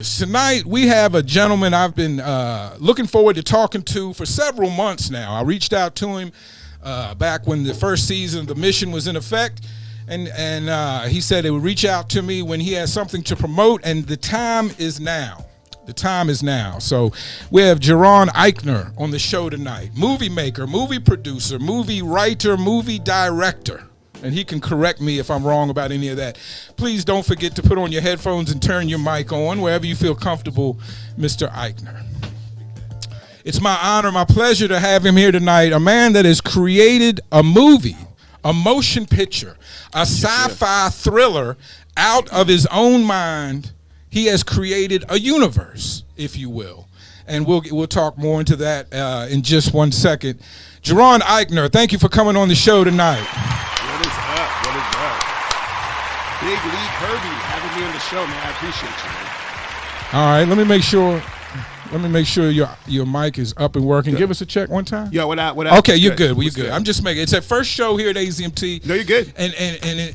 Tonight we have a gentleman I've been looking forward to talking to for several months now. I reached out to him back when the first season of The Mission was in effect, and he said he would reach out to me when he has something to promote, and the time is now. The time is now. So we have Jaron Ikner on the show tonight. Movie maker, movie producer, movie writer, movie director. And he can correct me if I'm wrong about any of that. Please don't forget to put on your headphones and turn your mic on wherever you feel comfortable, Mr. Ikner. It's my honor, my pleasure to have him here tonight, a man that has created a movie, a motion picture, a sci-fi thriller out of his own mind. He has created a universe, if you will. And we'll talk more into that in just 1 second. Jaron Ikner, thank you for coming on the show tonight. What is up? What is up? Big Lee Kirby having me on the show, man. I appreciate you, man. All right, let me make sure your mic is up and working. Good. Give us a check one time. Yo, what up? Okay, you're good. Well, you're good. I'm just making it's that first show here at AZMT. No, you're good. And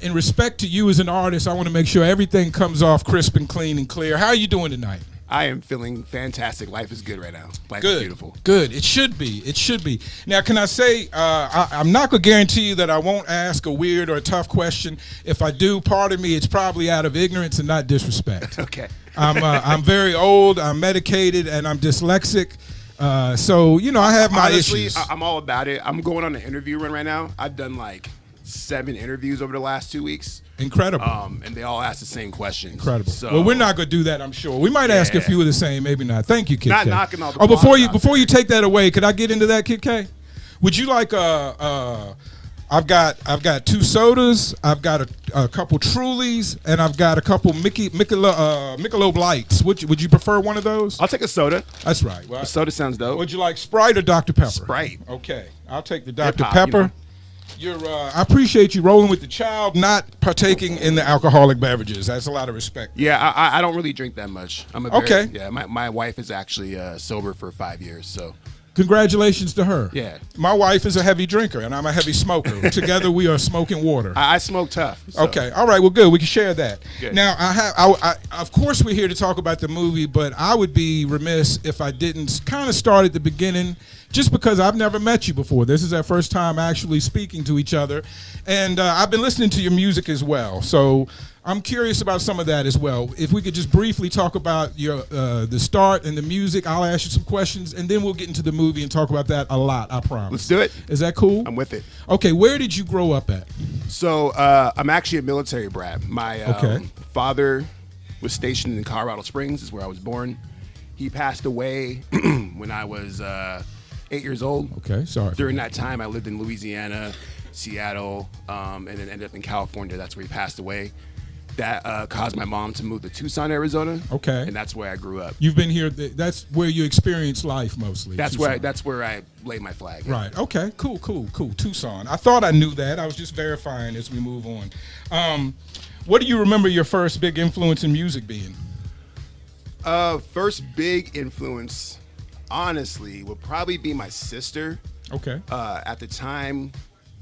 in respect to you as an artist, I want to make sure everything comes off crisp and clean and clear. How are you doing tonight? I am feeling fantastic. Life is good right now. Life is beautiful. Good. It should be. It should be. Now, can I say, I'm not going to guarantee you that I won't ask a weird or a tough question. If I do, pardon me, it's probably out of ignorance and not disrespect. Okay. I'm very old, I'm medicated, and I'm dyslexic. So, you know, I have my issues. I'm all about it. I'm going on an interview run right now. I've done like 7 interviews over the last 2 weeks. Incredible. And they all ask the same questions. Incredible. So, well, we're not going to do that, I'm sure. We might ask a few of the same, maybe not. Thank you, Kid Not K. knocking all the before you take that away, could I get into that, Kid K? Would you like I've got 2 sodas, I've got a couple Trulies, and I've got a couple Michelob Lights. Would you prefer one of those? I'll take a soda. That's right. Well, a soda sounds dope. Would you like Sprite or Dr. Pepper? Sprite. Okay, I'll take the Dr. Hip-hop, Pepper. you know. I appreciate you rolling with the child, not partaking in the alcoholic beverages. That's a lot of respect. Yeah, I don't really drink that much. Okay. Yeah, my wife is actually sober for 5 years, so. Congratulations to her. Yeah. My wife is a heavy drinker, and I'm a heavy smoker. Together, we are smoking water. I smoke tough. So. Okay. All right. Well, good. We can share that. Good. Now, I of course, we're here to talk about the movie, but I would be remiss if I didn't kind of start at the beginning, just because I've never met you before. This is our first time actually speaking to each other, and I've been listening to your music as well. So I'm curious about some of that as well. If we could just briefly talk about your the start and the music, I'll ask you some questions, and then we'll get into the movie and talk about that a lot, I promise. Let's do it. Is that cool? I'm with it. Okay, where did you grow up at? So I'm actually a military brat. My father was stationed in Colorado Springs, is where I was born. He passed away when I was 8 years old. Okay, sorry. During that time, I lived in Louisiana, Seattle, and then ended up in California. That's where he passed away. That caused my mom to move to Tucson, Arizona. Okay. And that's where I grew up. You've been here. That's where you experience life mostly. That's where I laid my flag. Yeah. Right. Okay. Cool. Tucson. I thought I knew that. I was just verifying as we move on. What do you remember your first big influence in music being? First big influence, honestly, would probably be my sister. Okay. At the time,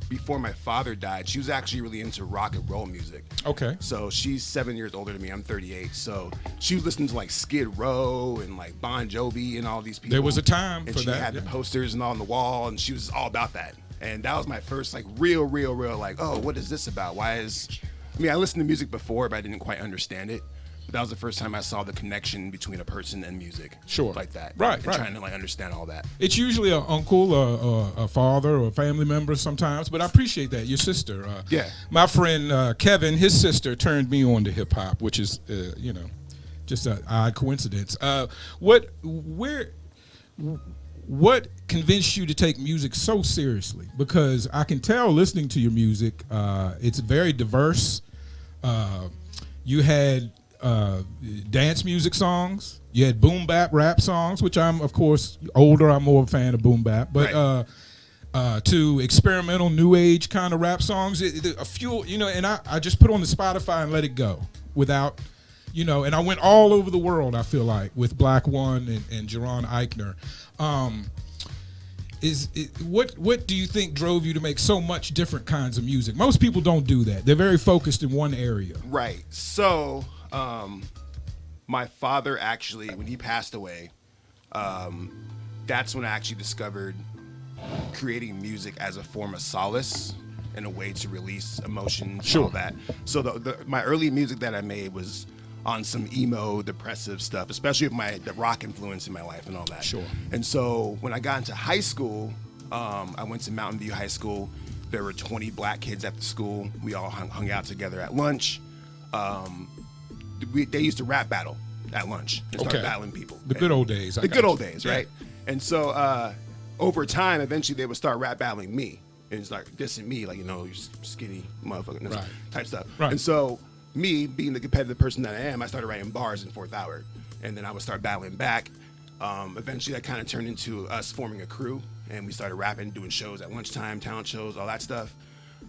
before my father died, she was actually really into rock and roll music. Okay. So she's 7 years older than me. I'm 38. So she was listening to like Skid Row and like Bon Jovi and all these people. There was a time and for she that. had the posters and all on the wall, and she was all about that. And that was my first like real like, oh, what is this about? I listened to music before, but I didn't quite understand it. But that was the first time I saw the connection between a person and music. Sure. Like that. Right. Trying to like understand all that. It's usually an uncle or a father or a family member sometimes, but I appreciate that. Your sister. Yeah. My friend Kevin, his sister turned me on to hip hop, which is, just an odd coincidence. What convinced you to take music so seriously? Because I can tell listening to your music, it's very diverse. You had dance music songs. You had boom bap rap songs, which I'm, of course, older. I'm more a fan of boom bap. But right. To experimental new age kind of rap songs, a few, and I just put on the Spotify and let it go without, and I went all over the world, I feel like, with Black One and Jaron Ikner. What do you think drove you to make so much different kinds of music? Most people don't do that. They're very focused in one area. Right. So My father actually, when he passed away, that's when I actually discovered creating music as a form of solace and a way to release emotions and all that. So my early music that I made was on some emo, depressive stuff, especially with the rock influence in my life and all that. Sure. And so when I got into high school, I went to Mountain View High School. There were 20 black kids at the school. We all hung out together at lunch. They used to rap battle at lunch and start battling people. The good old days. The good old days, right? And so over time, eventually they would start rap battling me and start dissing me, like, you're skinny motherfucker, type stuff. Right. And so me, being the competitive person that I am, I started writing bars in fourth hour, and then I would start battling back. Eventually, that kind of turned into us forming a crew, and we started rapping, doing shows at lunchtime, talent shows, all that stuff.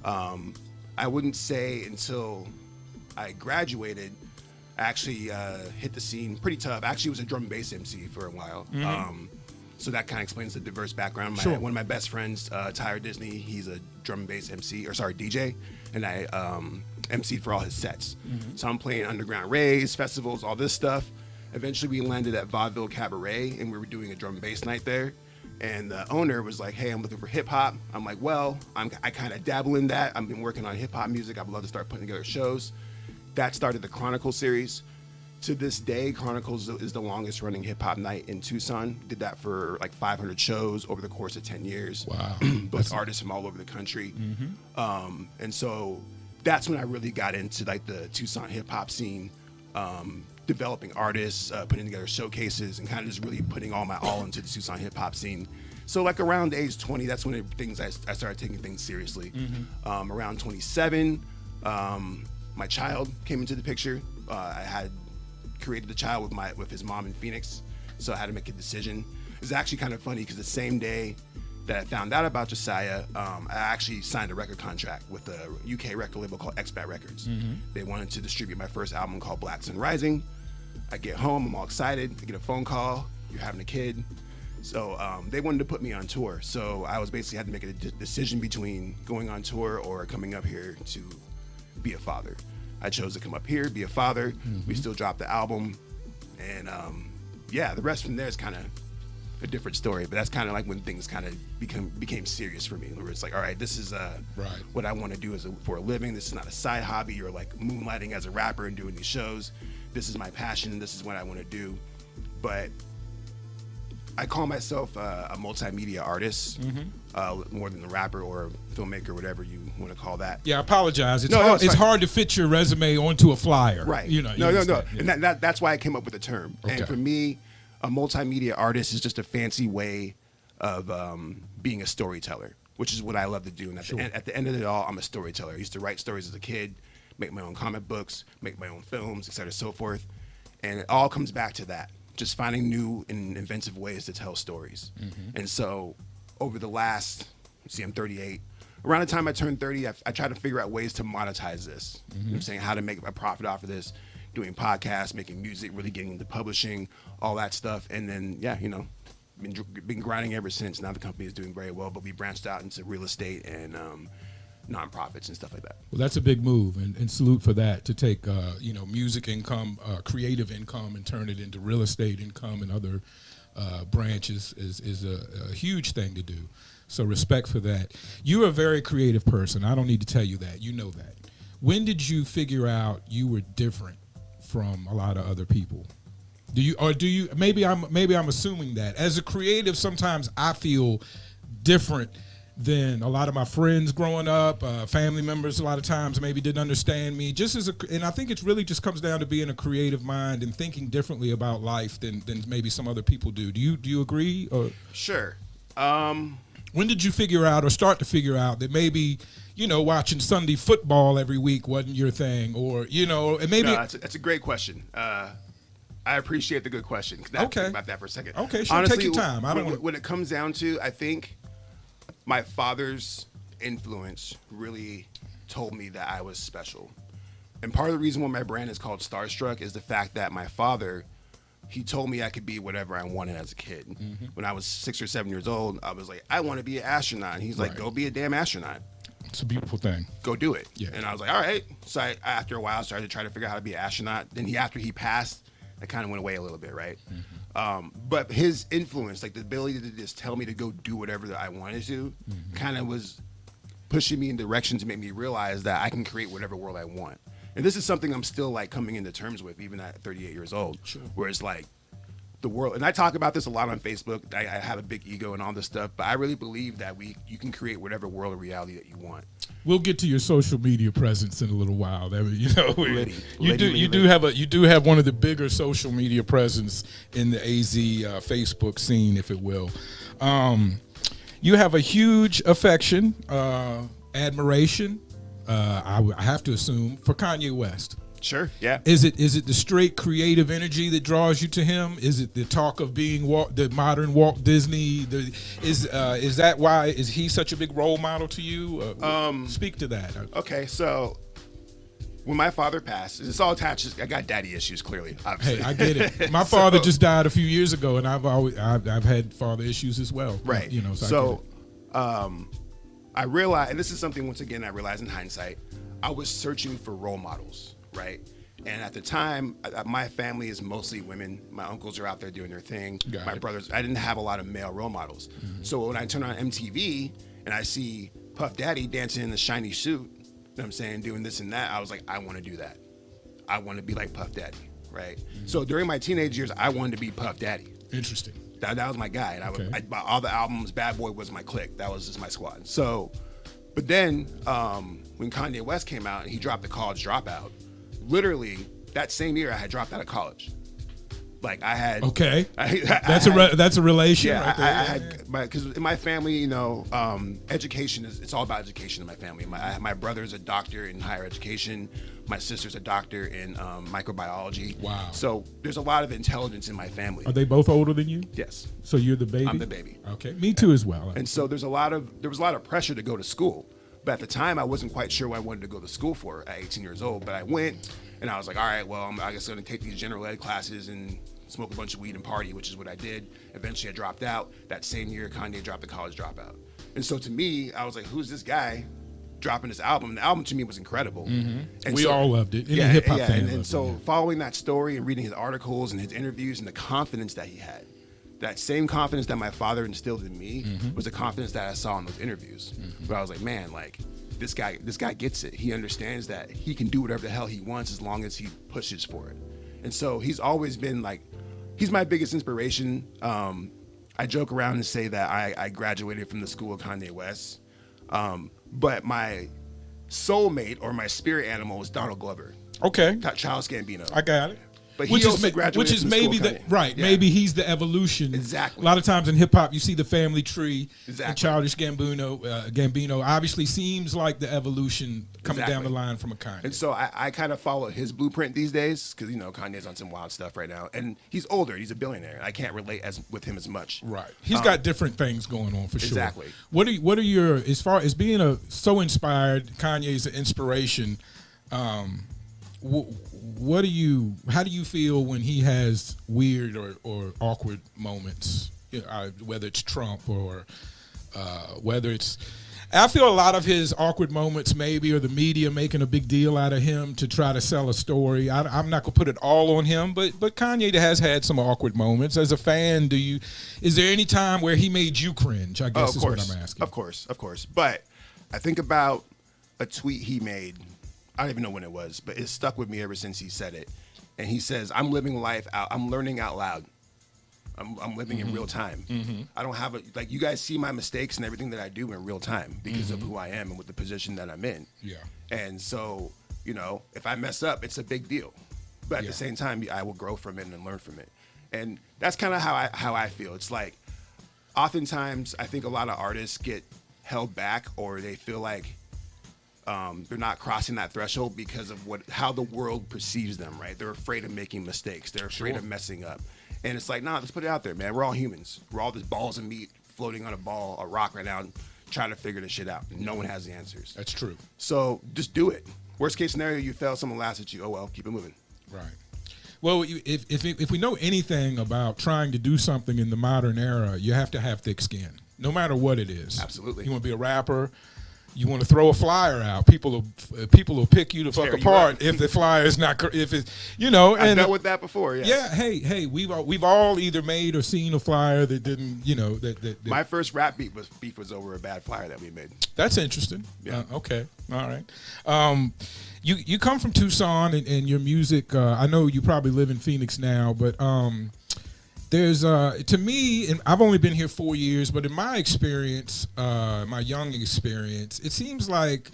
I wouldn't say until I graduated, I actually hit the scene pretty tough. Actually, was a drum and bass MC for a while. So that kind of explains the diverse background. One of my best friends, Tyler Disney, he's a drum and bass DJ, and I emceed for all his sets. So I'm playing underground raves, festivals, all this stuff. Eventually, we landed at Vaudeville Cabaret, and we were doing a drum and bass night there. And the owner was like, "Hey, I'm looking for hip hop." I'm like, "Well, I kind of dabble in that. I've been working on hip hop music. I'd love to start putting together shows." That started the Chronicles series. To this day, Chronicles is the longest running hip hop night in Tucson. Did that for like 500 shows over the course of 10 years. Wow. Booked artists from all over the country. And so that's when I really got into like the Tucson hip hop scene, developing artists, putting together showcases, and kind of just really putting all my all into the Tucson hip hop scene. So like around age 20, that's when I started taking things seriously. Around 27, my child came into the picture. I had created the child with his mom in Phoenix, so I had to make a decision. It's actually kind of funny because the same day that I found out about Josiah, I actually signed a record contract with a UK record label called Expat Records. They wanted to distribute my first album called Black Sun Rising. I get home, I'm all excited. I get a phone call, "You're having a kid." So they wanted to put me on tour. So I was basically had to make a decision between going on tour or coming up here to be a father. I chose to come up here, be a father. We still dropped the album. And the rest from there is kind of a different story. But that's kind of like when things kind of became serious for me. Where it's like, all right, this is what I want to do for a living. This is not a side hobby or like moonlighting as a rapper and doing these shows. This is my passion. This is what I want to do. But I call myself a multimedia artist, more than a rapper or a filmmaker, whatever you want to call that. Yeah, I apologize. It's hard to fit your resume onto a flyer. Right. No. Yeah. And that's why I came up with the term. Okay. And for me, a multimedia artist is just a fancy way of being a storyteller, which is what I love to do. And at the end of it all, I'm a storyteller. I used to write stories as a kid, make my own comic books, make my own films, et cetera, so forth. And it all comes back to that. Just finding new and inventive ways to tell stories. And so over the last, I'm 38, around the time I turned 30, I tried to figure out ways to monetize this. You know what I'm saying? How to make a profit off of this, doing podcasts, making music, really getting into publishing, all that stuff. And then, been grinding ever since. Now the company is doing very well, but we branched out into real estate and nonprofits and stuff like that. Well, that's a big move, and salute for that, to take music income, creative income, and turn it into real estate income and other branches is a huge thing to do. So respect for that. You're a very creative person. I don't need to tell you that. You know that. When did you figure out you were different from a lot of other people? Maybe I'm assuming that. As a creative, sometimes I feel different than a lot of my friends growing up. Family members a lot of times maybe didn't understand me. And I think it really just comes down to being a creative mind and thinking differently about life than maybe some other people do. Do you agree? Or Sure. When did you figure out or start to figure out that maybe, watching Sunday football every week wasn't your thing, or, and maybe... No, that's a great question. I appreciate the good question. Okay. Think about that for a second. Okay, sure. Honestly, take your time. When it comes down to, I think my father's influence really told me that I was special. And part of the reason why my brand is called Starstruck is the fact that my father, he told me I could be whatever I wanted as a kid. When I was 6 or 7 years old, I was like, I want to be an astronaut. And he's like, go be a damn astronaut. It's a beautiful thing. Go do it. Yeah. And I was like, all right. So after a while, I started to try to figure out how to be an astronaut. Then after he passed, That kind of went away a little bit, right? But his influence, like the ability to just tell me to go do whatever that I wanted to, kind of was pushing me in direction to make me realize that I can create whatever world I want. And this is something I'm still like coming into terms with, even at 38 years old, where it's like the world. And I talk about this a lot on Facebook. I have a big ego and all this stuff, but I really believe that you can create whatever world or reality that you want. We'll get to your social media presence in a little while. You do have one of the bigger social media presence in the AZ Facebook scene, if it will. You have a huge affection, admiration. I have to assume for Kanye West. Sure. Yeah. Is it the straight creative energy that draws you to him? Is it the talk of being the modern Walt Disney? Is that why is he such a big role model to you? Speak to that. Okay, so when my father passed, it's all attached. I got daddy issues, clearly. Obviously. Hey, I get it. My father just died a few years ago, and I've had father issues as well. Right. So I realized, and this is something once again I realized in hindsight, I was searching for role models, right? And at the time, my family is mostly women. My uncles are out there doing their thing. My brothers, I didn't have a lot of male role models. So when I turn on MTV and I see Puff Daddy dancing in the shiny suit, you know what I'm saying, doing this and that, I was like, I want to do that. I want to be like Puff Daddy, right? So during my teenage years, I wanted to be Puff Daddy. Interesting. That was my guy. And I bought all the albums. Bad Boy was my clique. That was just my squad. So, but then when Kanye West came out and he dropped the College Dropout, literally that same year I had dropped out of college. Like I had. Okay. That's a relation. Yeah, right there. I had because in my family, education it's all about education in my family. My brother's a doctor in higher education. My sister's a doctor in microbiology. Wow. So there's a lot of intelligence in my family. Are they both older than you? Yes. So you're the baby? I'm the baby. Okay. Me too as well. And so there was a lot of pressure to go to school. But at the time, I wasn't quite sure what I wanted to go to school for at 18 years old. But I went, and I was like, all right, well, I guess I'm going to take these general ed classes and smoke a bunch of weed and party, which is what I did. Eventually, I dropped out. That same year, Kanye dropped the College Dropout. And so to me, I was like, who's this guy dropping this album? And the album to me was incredible. And we all loved it. Yeah, hip-hop yeah. fan And so following that story and reading his articles and his interviews and the confidence that he had, that same confidence that my father instilled in me was the confidence that I saw in those interviews. But I was like, man, like this guy gets it. He understands that he can do whatever the hell he wants as long as he pushes for it. And so he's always been like, he's my biggest inspiration. I joke around and say that I graduated from the school of Kanye West. But my soulmate or my spirit animal was Donald Glover. Okay. Childish Gambino. I got it. But he also graduated from the maybe school of Kanye. right. Yeah. Maybe he's the evolution. Exactly. A lot of times in hip hop, you see the family tree. Exactly. And Childish Gambino obviously seems like the evolution coming down the line from a Kanye. And so I kind of follow his blueprint these days because Kanye's on some wild stuff right now, and he's older. He's a billionaire. I can't relate with him as much. Right. He's got different things going on for sure. Exactly. What are your, as far as being so inspired? Kanye's an inspiration. How do you feel when he has weird or awkward moments, whether it's Trump or whether it's, I feel a lot of his awkward moments maybe are the media making a big deal out of him to try to sell a story. I'm not gonna put it all on him, but Kanye has had some awkward moments. As a fan, is there any time where he made you cringe? I guess is what I'm asking. Of course. But I think about a tweet he made. I don't even know when it was, but it stuck with me ever since he said it. And he says, I'm living life out. I'm learning out loud. I'm living in real time. I don't have you guys see my mistakes and everything that I do in real time because of who I am and with the position that I'm in. Yeah. And so, if I mess up, it's a big deal. But at the same time, I will grow from it and learn from it. And that's kind of how I feel. It's like, oftentimes, I think a lot of artists get held back or they feel like, they're not crossing that threshold because of how the world perceives them, right? They're afraid of making mistakes. They're afraid of messing up. And it's like, nah, let's put it out there, man. We're all humans. We're all just balls of meat floating on a rock right now, trying to figure this shit out. And no one has the answers. That's true. So just do it. Worst case scenario, you fail, someone laughs at you. Oh, well, keep it moving. Right. Well, if we know anything about trying to do something in the modern era, you have to have thick skin, no matter what it is. Absolutely. You want to be a rapper, You want to throw a flyer out, people will pick you the fuck apart if the flyer is not, if it's, you know. I've and dealt with that before. Yes. Yeah, hey, we've all either made or seen a flyer that didn't, you know, that My first rap beef was over a bad flyer that we made. That's interesting. Yeah. Okay, all right. You come from Tucson, and your music. I know you probably live in Phoenix now, but there's to me, and I've only been here 4 years, but in my experience, my young experience, it seems like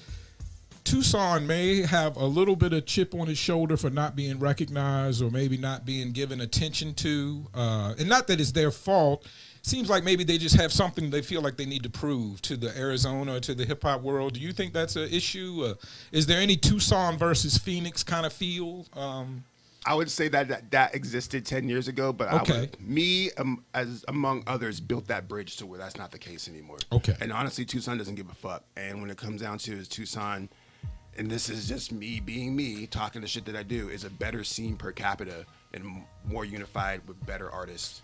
Tucson may have a little bit of chip on his shoulder for not being recognized or maybe not being given attention to, and not that it's their fault. Seems like maybe they just have something they feel like they need to prove to the Arizona or to the hip hop world. Do you think that's an issue? Is there any Tucson versus Phoenix kind of feel? I would say that existed 10 years ago, but Okay. as among others, built that bridge to where that's not the case anymore. Okay. And honestly, Tucson doesn't give a fuck. And when it comes down to is Tucson, and this is just me being me, talking the shit that I do, is a better scene per capita and more unified with better artists.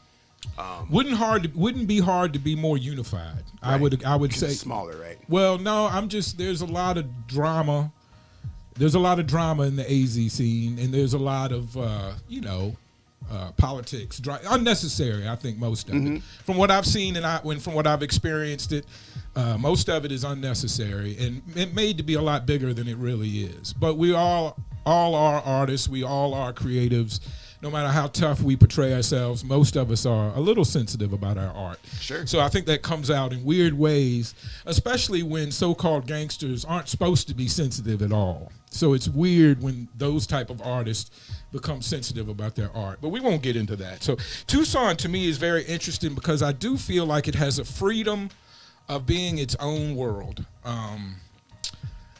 Wouldn't be hard to be more unified. Right. I would 'Cause say it's smaller, right? Well, no, there's a lot of drama. There's a lot of drama in the AZ scene, and there's a lot of politics, unnecessary. I think most of it, from what I've seen and from what I've experienced, most of it is unnecessary and it made to be a lot bigger than it really is. But we all are artists. We all are creatives. No matter how tough we portray ourselves, most of us are a little sensitive about our art. Sure. So I think that comes out in weird ways, especially when so-called gangsters aren't supposed to be sensitive at all. So it's weird when those type of artists become sensitive about their art. But we won't get into that. So Tucson to me is very interesting because I do feel like it has a freedom of being its own world.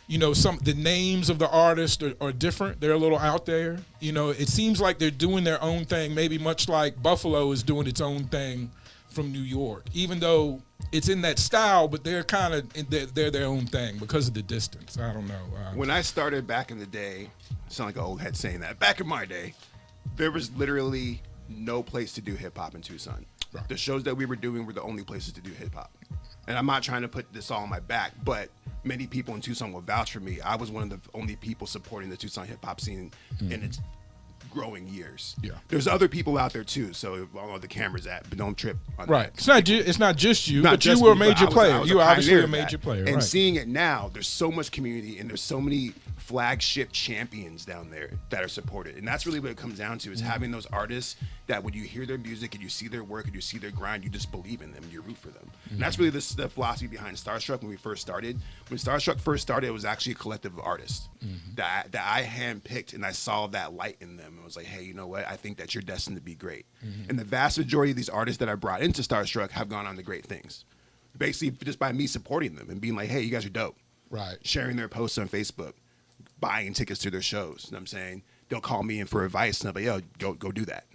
The names of the artists are different. They're a little out there. It seems like they're doing their own thing, maybe much like Buffalo is doing its own thing from New York, even though it's in that style, but they're kind of, they're their own thing because of the distance. I don't know. When I started back in the day, I sound like an old head saying that, back in my day, there was literally no place to do hip hop in Tucson. Right. The shows that we were doing were the only places to do hip hop. And I'm not trying to put this all on my back, but many people in Tucson will vouch for me. I was one of the only people supporting the Tucson hip hop scene in its growing years. Yeah. There's other people out there too, so I don't know where the camera's at, but don't trip on Right. that. It's not just you, Not but just you were a me, but major player. I was You were obviously pioneer a of major that. player. And right. seeing it now, there's so much community and there's so many flagship champions down there that are supported. And that's really what it comes down to, is having those artists that when you hear their music and you see their work and you see their grind, you just believe in them and you root for them. And that's really the philosophy behind Starstruck when we first started. When Starstruck first started, it was actually a collective of artists that I handpicked, and I saw that light in them and was like, hey, you know what? I think that you're destined to be great. And the vast majority of these artists that I brought into Starstruck have gone on to great things. Basically, just by me supporting them and being like, hey, you guys are dope. Right. Sharing their posts on Facebook, buying tickets to their shows. You know what I'm saying? They'll call me in for advice, and I'll be like, yo, go do that.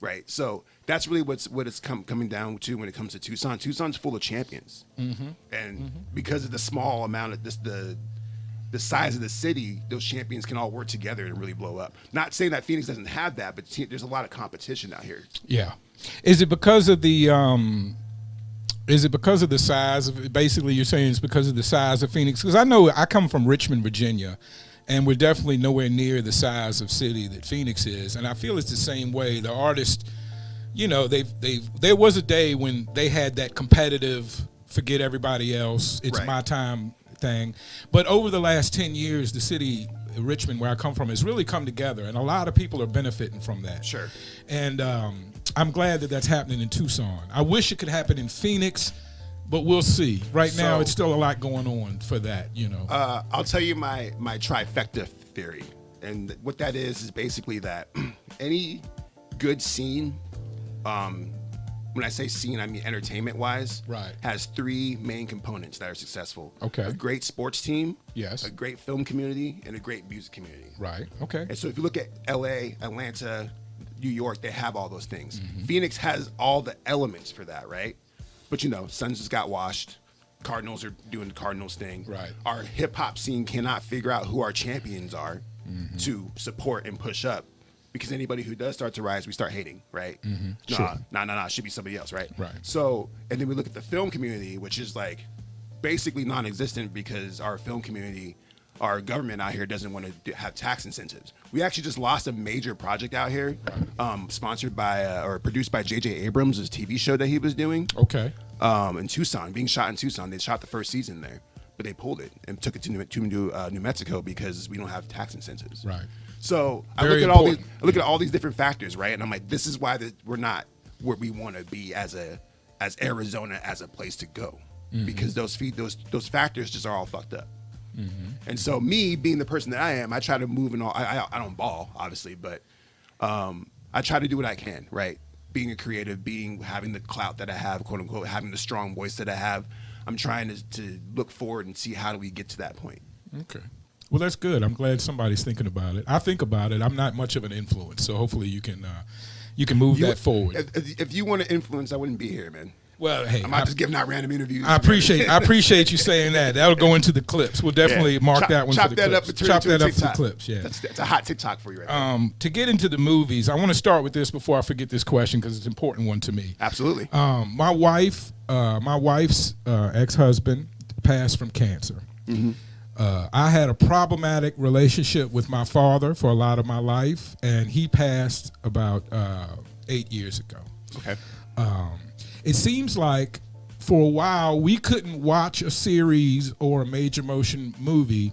Right? So that's really what it's coming down to when it comes to Tucson. Tucson's full of champions. And because of the small amount of the size of the city, those champions can all work together and really blow up. Not saying that Phoenix doesn't have that, but there's a lot of competition out here. Yeah. Is it because of the size of, basically you're saying it's because of the size of Phoenix? Because I know I come from Richmond, Virginia, and we're definitely nowhere near the size of city that Phoenix is. And I feel it's the same way. The artists, there was a day when they had that competitive, forget everybody else, it's Right. my time thing. But over the last 10 years, the city, Richmond, where I come from, has really come together, and a lot of people are benefiting from that. Sure. And I'm glad that that's happening in Tucson. I wish it could happen in Phoenix, but we'll see. Right now, So- it's still a lot going on for that, I'll tell you my trifecta theory. And what that is basically that any good scene, when I say scene, I mean entertainment-wise, Right. has three main components that are successful. Okay. A great sports team, Yes. a great film community, and a great music community. Right. Okay. And so if you look at LA, Atlanta, New York, they have all those things. Mm-hmm. Phoenix has all the elements for that, right? But Suns just got washed. Cardinals are doing the Cardinals thing. Right. Our hip hop scene cannot figure out who our champions are to support and push up, because anybody who does start to rise, we start hating, right? Sure. Nah, it should be somebody else, right? Right. So, and then we look at the film community, which is like basically non-existent because our film community, our government out here doesn't want to have tax incentives. We actually just lost a major project out here, sponsored by or produced by J.J. Abrams' TV show that he was doing. Okay. In Tucson, being shot in Tucson. They shot the first season there, but they pulled it and took it to New Mexico because we don't have tax incentives. Right. So I Very look at all these different factors, right? And I'm like, this is why we're not where we want to be as Arizona as a place to go, because those factors just are all fucked up. And so me being the person that I am, I try to move and all. I don't ball obviously, but I try to do what I can, right? Being a creative, having the clout that I have, quote unquote, having the strong voice that I have. I'm trying to look forward and see how do we get to that point. Okay. Well, that's good. I'm glad somebody's thinking about it. I think about it. I'm not much of an influence, so hopefully you can move that forward. If you want to influence, I wouldn't be here, man. Well, hey, I'm not just giving out random interviews. I appreciate you saying that. That'll go into the clips. We'll definitely mark that one for the clips. Chop that up for the clips. Yeah, that's a hot TikTok for you, right now. To get into the movies, I want to start with this before I forget this question because it's an important one to me. Absolutely. My wife's ex-husband passed from cancer. I had a problematic relationship with my father for a lot of my life, and he passed about 8 years ago. Okay. It seems like for a while we couldn't watch a series or a major motion movie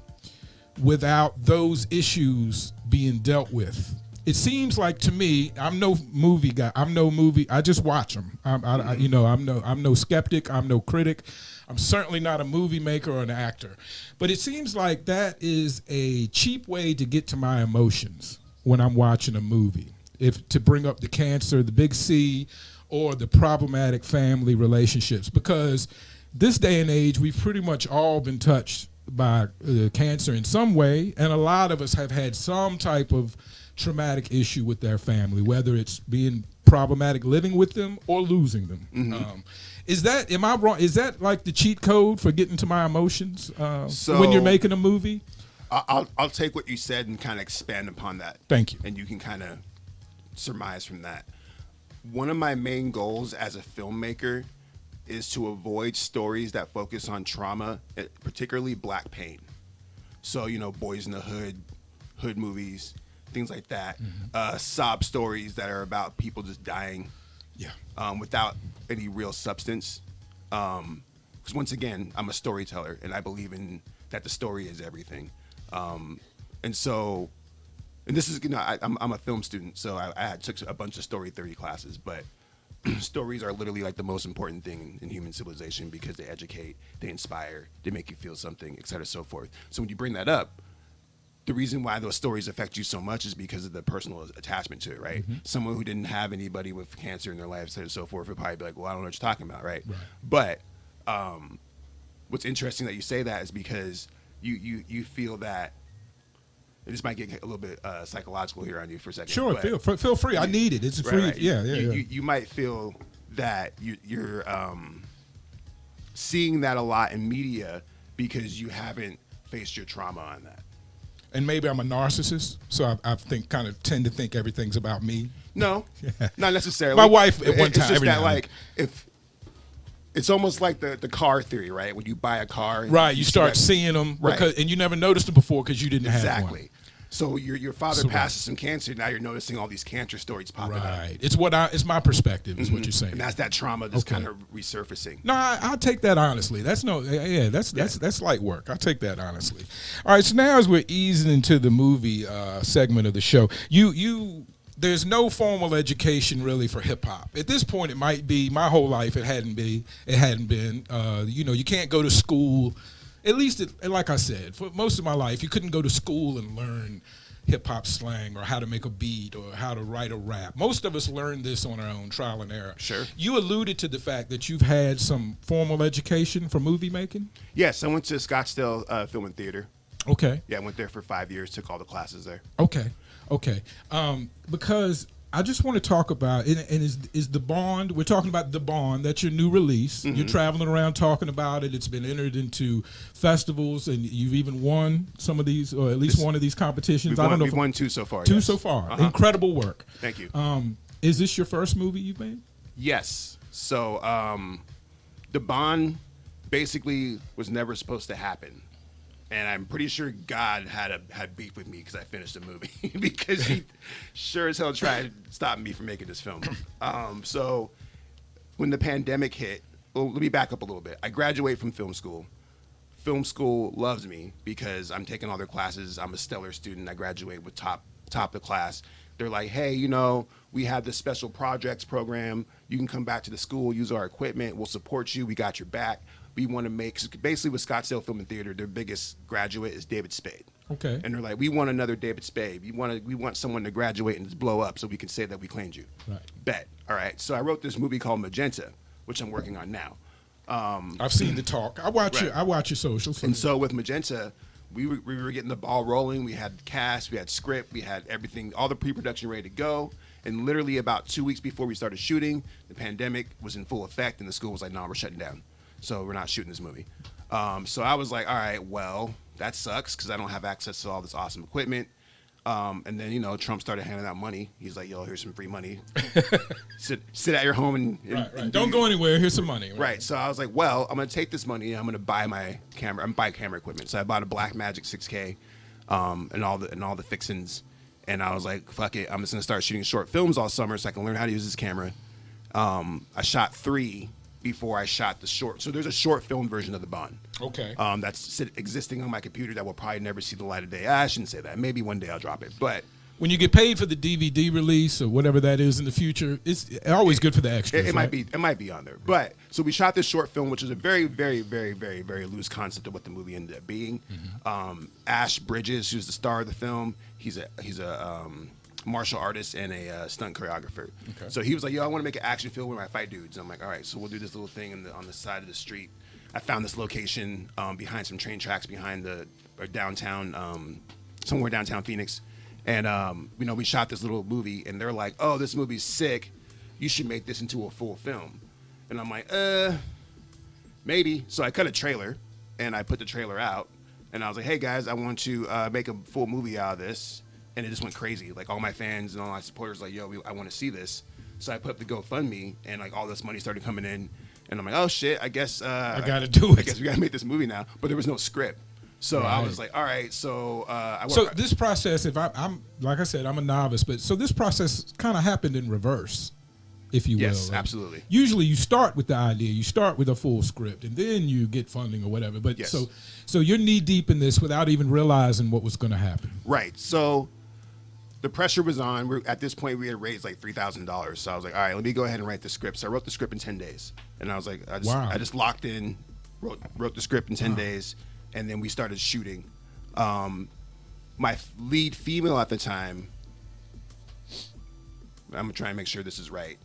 without those issues being dealt with. It seems like to me, I'm no movie guy. I just watch them. I'm no skeptic. I'm no critic. I'm certainly not a movie maker or an actor. But it seems like that is a cheap way to get to my emotions when I'm watching a movie. If to bring up the cancer, the big C, or the problematic family relationships, because this day and age, we've pretty much all been touched by cancer in some way, and a lot of us have had some type of traumatic issue with their family, whether it's being problematic living with them or losing them. Am I wrong? Is that like the cheat code for getting to my emotions when you're making a movie? I'll take what you said and kind of expand upon that. Thank you. And you can kind of surmise from that. One of my main goals as a filmmaker is to avoid stories that focus on trauma, particularly Black pain. So, Boys in the Hood movies, things like that. Sob stories that are about people just dying without any real substance. Because once again, I'm a storyteller, and I believe in that the story is everything. And this is, I'm a film student, so I took a bunch of story theory classes, but stories are literally like the most important thing in human civilization because they educate, they inspire, they make you feel something, et cetera, so forth. So when you bring that up, the reason why those stories affect you so much is because of the personal attachment to it, right? Someone who didn't have anybody with cancer in their life, et cetera, so forth, would probably be like, well, I don't know what you're talking about, right? But what's interesting that you say that is because you feel that. This might get a little bit psychological here on you for a second. Sure, feel free. I need it. It's free. Right. Yeah. You might feel that you're seeing that a lot in media because you haven't faced your trauma on that. And maybe I'm a narcissist, so I tend to think everything's about me. No, not necessarily. My wife at one time. It's just that like if. It's almost like the car theory, right? When you buy a car, right? You start seeing them, and you never noticed them before because you didn't have one. Exactly. So your father passes from cancer. Now you're noticing all these cancer stories popping up. Right. It's my perspective, is what you're saying. And that's that trauma that's kind of resurfacing. No, I'll take that honestly. That's light work. I'll take that honestly. All right. So now as we're easing into the movie segment of the show, there's no formal education really for hip hop. At this point, it might be. My whole life, it hadn't been. You can't go to school. At least, like I said, for most of my life, you couldn't go to school and learn hip hop slang or how to make a beat or how to write a rap. Most of us learned this on our own, trial and error. Sure. You alluded to the fact that you've had some formal education for movie making. Yes, I went to Scottsdale Film and Theater. Okay. Yeah, I went there for 5 years. Took all the classes there. Okay. Because I just want to talk about, and is The Bond, we're talking about The Bond, that's your new release. You're traveling around talking about it. It's been entered into festivals, and you've even won some of these, or at least one of these competitions. We've won 2 so far. Two so far. Incredible work. Thank you. Is this your first movie you've made? Yes. So The Bond basically was never supposed to happen. And I'm pretty sure God had beef with me because I finished the movie because he sure as hell tried to stop me from making this film. So when the pandemic hit, well, let me back up a little bit. I graduated from film school. Film school loves me because I'm taking all their classes. I'm a stellar student. I graduate with top of the class. They're like, hey, you know, we have this special projects program. You can come back to the school, use our equipment. We'll support you. We got your back. We want to make, basically with Scottsdale Film and Theater, their biggest graduate is David Spade. Okay. And they're like, we want another David Spade. We want someone to graduate and just blow up so we can say that we claimed you. Right. Bet. All right. So I wrote this movie called Magenta, which I'm working on now. I've seen the talk. I watch your socials. And so with Magenta, we were getting the ball rolling. We had cast, we had script, we had everything, all the pre-production ready to go. And literally about 2 weeks before we started shooting, the pandemic was in full effect, and the school was like, "No, we're shutting down. So we're not shooting this movie." So I was like, all right, well, that sucks because I don't have access to all this awesome equipment. And then, you know, Trump started handing out money. He's like, yo, here's some free money. sit at your home and right. Don't go anywhere. Here's some money. Right. So I was like, well, I'm going to take this money and I'm going to buy my camera. I'm buy camera equipment. So I bought a Blackmagic 6K and all the fixins. And I was like, fuck it. I'm just going to start shooting short films all summer so I can learn how to use this camera. I shot 3 before I shot the short. So there's a short film version of The Bond. Okay. That's existing on my computer that will probably never see the light of day. I shouldn't say that. Maybe one day I'll drop it. But when you get paid for the DVD release or whatever that is in the future, it's always good for the extras. It might be on there. But so we shot this short film, which is a very, very, very, very, very loose concept of what the movie ended up being. Ash Bridges, who's the star of the film, he's a martial artist and a stunt choreographer. Okay. So he was like, yo, I want to make an action film where I fight dudes. And I'm like, all right, so we'll do this little thing on the side of the street. I found this location behind some train tracks behind downtown, somewhere downtown Phoenix. And, you know, we shot this little movie and they're like, oh, this movie's sick. You should make this into a full film. And I'm like, maybe. So I cut a trailer and I put the trailer out and I was like, hey guys, I want to make a full movie out of this. And it just went crazy. Like all my fans and all my supporters, like, yo, I want to see this. So I put up the GoFundMe, and like all this money started coming in, and I'm like, oh shit, I guess I gotta do it. I guess we gotta make this movie now. But there was no script, so right. I was like, all right. So so this process, if I'm like I said, I'm a novice, but so this process kind of happened in reverse, if you will. Yes, right? Absolutely. Usually you start with the idea, you start with a full script, and then you get funding or whatever. But yes. so you're knee deep in this without even realizing what was going to happen. Right. So the pressure was on. At this point, we had raised like $3,000. So I was like, all right, let me go ahead and write the script. So I wrote the script in 10 days. And I was like, I just locked in, wrote the script in 10 days, and then we started shooting. My lead female at the time, I'm going to try and make sure this is right.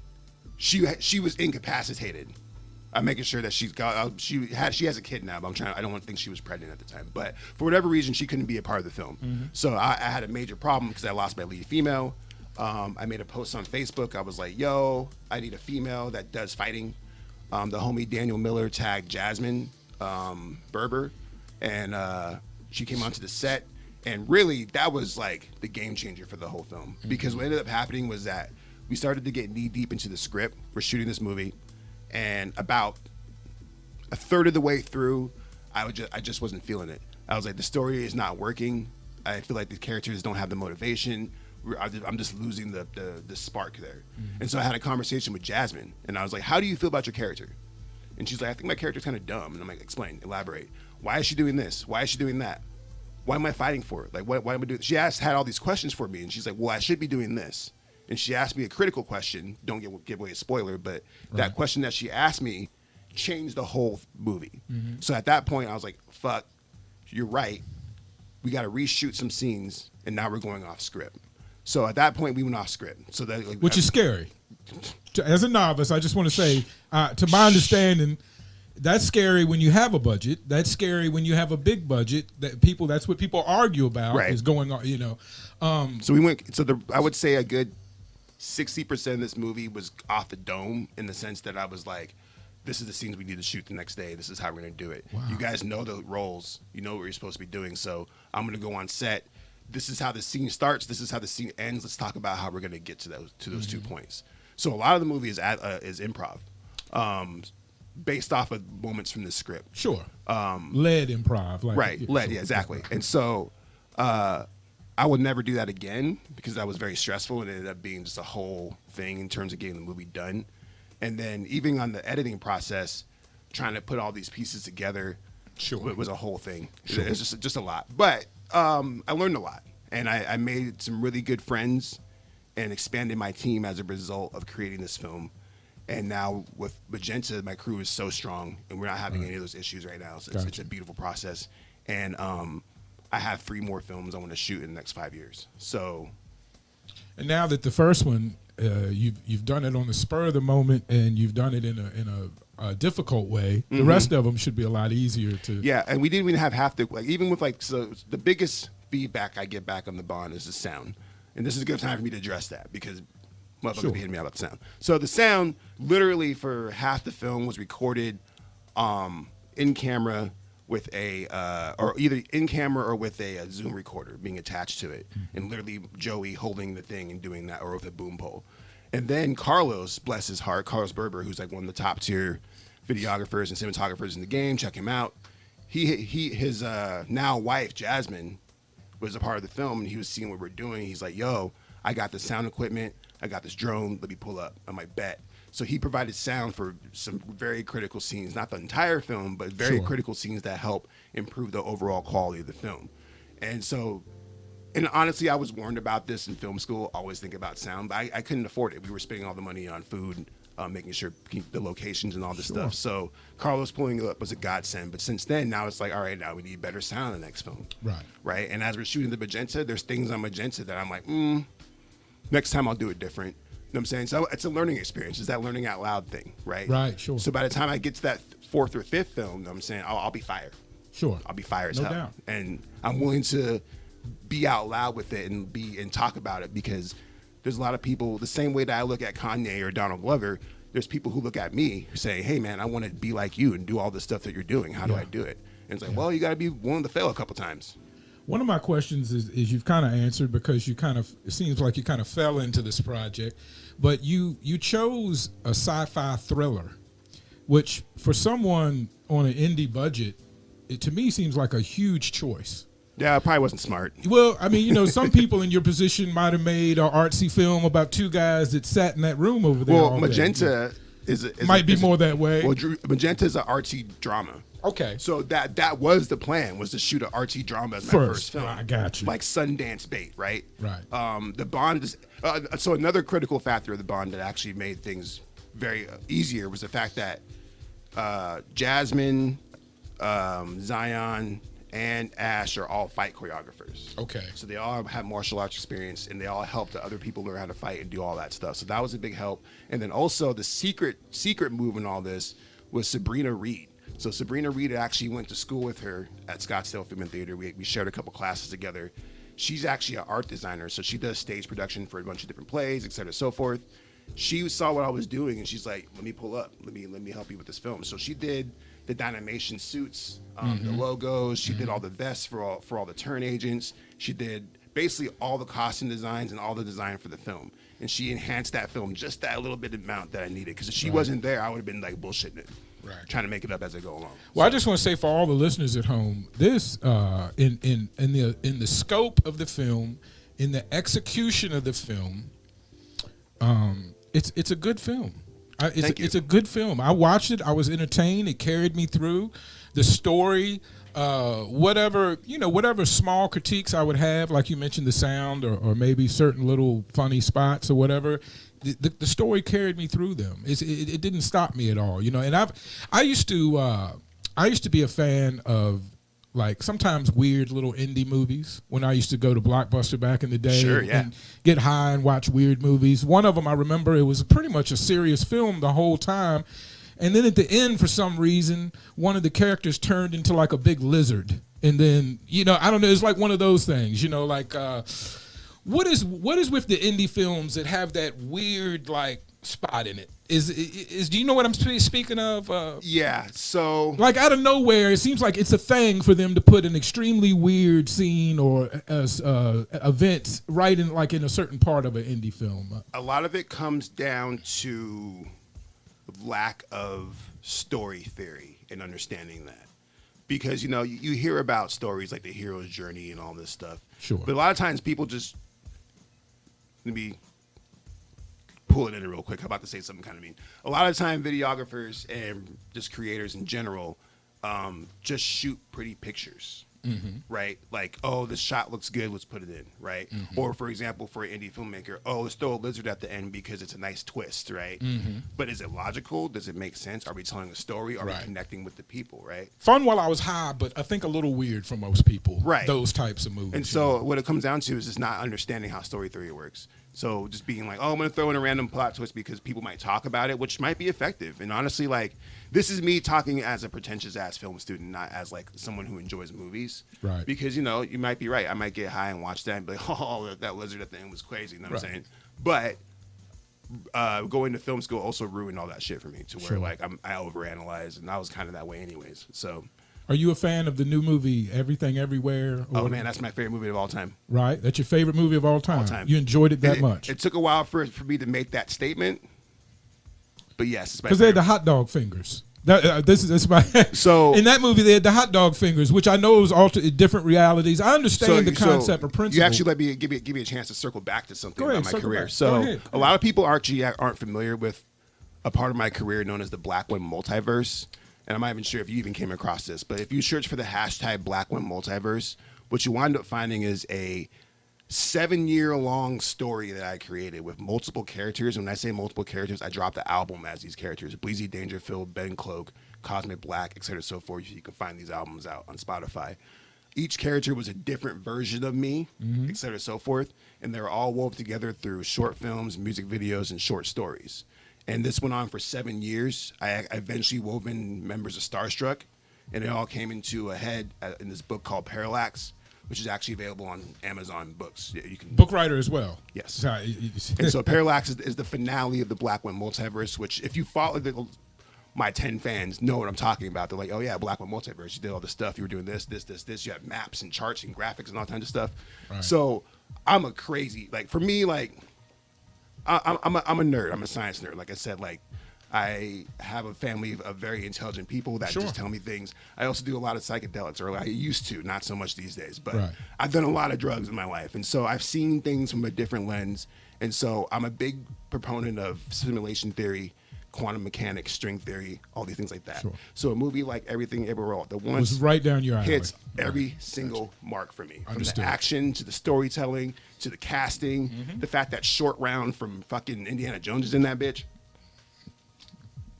She was incapacitated. I'm making sure that she has a kid now, but I don't want to think she was pregnant at the time. But for whatever reason, she couldn't be a part of the film. Mm-hmm. So I had a major problem because I lost my lead female. I made a post on Facebook. I was like, yo, I need a female that does fighting. The homie Daniel Miller tagged Jasmine Berber, and she came onto the set. And really, that was like the game changer for the whole film. Mm-hmm. Because what ended up happening was that we started to get knee deep into the script. We're shooting this movie. And about a third of the way through, I just wasn't feeling it. I was like, the story is not working. I feel like the characters don't have the motivation. I'm just losing the spark there. Mm-hmm. And so I had a conversation with Jasmine, and I was like, how do you feel about your character? And she's like, I think my character's kind of dumb. And I'm like, explain, elaborate. Why is she doing this? Why is she doing that? Why am I fighting for it? Like, why am I doing this? She had all these questions for me, and she's like, well, I should be doing this. And she asked me a critical question. Don't give away a spoiler, but that question that she asked me changed the whole movie. Mm-hmm. So at that point, I was like, fuck, you're right. We got to reshoot some scenes, and now we're going off script. So at that point, we went off script. So that, which is scary. As a novice, I just want to say, to my understanding, that's scary when you have a budget. That's scary when you have a big budget. That's what people argue about is going on. You know. So we went. So I would say a good 60% of this movie was off the dome in the sense that I was like, this is the scenes we need to shoot the next day. This is how we're going to do it. Wow. You guys know the roles. You know what you're supposed to be doing. So I'm going to go on set. This is how the scene starts. This is how the scene ends. Let's talk about how we're going to get to those 2 points. So a lot of the movie is improv. based off of moments from the script. Sure. Lead improv. Like, Right, lead, sure. yeah, exactly. And so I would never do that again because that was very stressful and it ended up being just a whole thing in terms of getting the movie done. And then even on the editing process, trying to put all these pieces together was a whole thing. Sure. It's just a lot. But I learned a lot. And I made some really good friends and expanded my team as a result of creating this film. And now with Magenta, my crew is so strong, and we're not having any of those issues right now. So it's a beautiful process. And I have 3 more films I want to shoot in the next 5 years. So, and now that the first one, you've done it on the spur of the moment, and you've done it in a difficult way. The rest of them should be a lot easier to. Yeah, and we didn't even have half the even with so the biggest feedback I get back on the Bond is the sound, and this is a good time for me to address that because motherfuckers be hitting me about the sound. So the sound, literally for half the film, was recorded in camera with a or either in camera or with a Zoom recorder being attached to it, and literally Joey holding the thing and doing that, or with a boom pole. And then Carlos, bless his heart, Carlos Berber, who's like one of the top tier videographers and cinematographers in the game, check him out. His now wife Jasmine was a part of the film, and he was seeing what we're doing. He's like, "Yo, I got the sound equipment. I got this drone. Let me pull up." I'm like, "Bet." So he provided sound for some very critical scenes, not the entire film, but very critical scenes that help improve the overall quality of the film. And so, and honestly, I was warned about this in film school. Always think about sound, but I couldn't afford it. We were spending all the money on food, making sure keep the locations and all this stuff. So Carlos pulling it up was a godsend. But since then, now it's like, all right, now we need better sound in the next film. Right. And as we're shooting the Magenta, there's things on Magenta that I'm like, next time I'll do it different. You know what I'm saying? So it's a learning experience. It's that learning out loud thing, right? Right, sure. So by the time I get to that 4th or 5th film, you know what I'm saying, I'll be fired. Sure. I'll be fired as no hell. Doubt. And I'm willing to be out loud with it and talk about it, because there's a lot of people, the same way that I look at Kanye or Donald Glover, there's people who look at me saying, "Hey man, I want to be like you and do all the stuff that you're doing. How do I do it?" And it's like, well, you got to be willing to fail a couple times. One of my questions is you've kind of answered, because it seems like you kind of fell into this project, but you chose a sci-fi thriller, which for someone on an indie budget, it to me seems like a huge choice. Yeah, it probably wasn't smart. Well, I mean, some people in your position might have made an artsy film about 2 guys that sat in that room over there. Well, Magenta might be more that way. Well, Magenta is an artsy drama. Okay. So that was the plan, was to shoot an artsy drama as my first film. I got you. Like Sundance bait, right? Right. The Bond is so another critical factor of the Bond that actually made things very easier was the fact that Jasmine, Zion, and Ash are all fight choreographers. Okay. So they all have martial arts experience, and they all help the other people learn how to fight and do all that stuff. So that was a big help. And then also the secret move in all this was Sabrina Reed. So Sabrina Reed actually went to school with her at Scottsdale Film and Theater. We shared a couple classes together. She's actually an art designer, so she does stage production for a bunch of different plays, et cetera, so forth. She saw what I was doing, and she's like, "Let me pull up. Let me help you with this film." So she did the Dynamation suits, the logos. She did all the vests for all the turn agents. She did basically all the costume designs and all the design for the film. And she enhanced that film just that little bit amount that I needed. Because if she wasn't there, I would have been like bullshitting it. Right. Trying to make it up as I go along. Well, I just want to say for all the listeners at home, this in the scope of the film, in the execution of the film, it's a good film. It's a good film. I watched it. I was entertained. It carried me through. The story, whatever small critiques I would have, like you mentioned, the sound or maybe certain little funny spots or whatever. The story carried me through them. It didn't stop me at all, And I used to be a fan of, like, sometimes weird little indie movies when I used to go to Blockbuster back in the day. Sure, yeah. And get high and watch weird movies. One of them, I remember, it was pretty much a serious film the whole time. And then at the end, for some reason, one of the characters turned into like a big lizard. And then, I don't know, it's like one of those things, like, what is with the indie films that have that weird, like, spot in it? Do you know what I'm speaking of? Yeah, so like out of nowhere, it seems like it's a thing for them to put an extremely weird scene or event right in a certain part of an indie film. A lot of it comes down to lack of story theory and understanding that. Because, you hear about stories like the hero's journey and all this stuff. Sure. But a lot of times people just, let me pull it in real quick. I'm about to say something kind of mean. A lot of time videographers and just creators in general just shoot pretty pictures. Right? Like, oh, this shot looks good, let's put it in, right? Or, for example, for an indie filmmaker, oh, let's throw a lizard at the end because it's a nice twist, right? But is it logical? Does it make sense? Are we telling a story? Are we connecting with the people, right? Fun while I was high, but I think a little weird for most people, right? Those types of movies. And so what it comes down to is just not understanding how story theory works. So just being like, oh, I'm going to throw in a random plot twist because people might talk about it, which might be effective. And honestly, like, this is me talking as a pretentious-ass film student, not as, like, someone who enjoys movies. Right. Because, you might be right. I might get high and watch that and be like, oh, that lizard at the end was crazy. You know what I'm saying? But going to film school also ruined all that shit for me to where, like, I overanalyze. And I was kind of that way anyways. So... Are you a fan of the new movie Everything Everywhere? Oh, man, that's my favorite movie of all time. Right? That's your favorite movie of all time? All time. You enjoyed it that much? It took a while for me to make that statement. But yes, it's my favorite. Because they had the hot dog fingers. This is my so in that movie they had the hot dog fingers, which I know is different realities. I understand the concept or principle. You actually let me give me a chance to circle back to something about my career. Back. So a lot of people aren't familiar with a part of my career known as the Black One multiverse. And I'm not even sure if you even came across this, but if you search for the hashtag Black One multiverse, what you wind up finding is a 7-year-long story that I created with multiple characters. When I say multiple characters, I dropped the album as these characters: Bleezy, Dangerfield, Ben Cloak, Cosmic Black, etc., so forth. You can find these albums out on Spotify. Each character was a different version of me, etc., so forth, and they were all woven together through short films, music videos, and short stories. And this went on for 7 years. I eventually wove in members of Starstruck, and it all came into a head in this book called Parallax, which is actually available on Amazon Books. You can book writer as well. Yes. And so Parallax is the finale of the Black One multiverse, which if you follow my 10 fans know what I'm talking about. They're like, oh yeah, Black One multiverse. You did all this stuff. You were doing this. You had maps and charts and graphics and all kinds of stuff. Right. So I'm a crazy, like, for me, like, I'm a nerd. I'm a science nerd. Like I said, like, I have a family of very intelligent people that just tell me things. I also do a lot of psychedelics, or I used to, not so much these days. But I've done a lot of drugs in my life. And so I've seen things from a different lens. And so I'm a big proponent of simulation theory, quantum mechanics, string theory, all these things like that. So a movie like Everything Everywhere All at Once was right down your alley. Hits every single mark for me. From the action to the storytelling to the casting, the fact that Short Round from fucking Indiana Jones is in that bitch.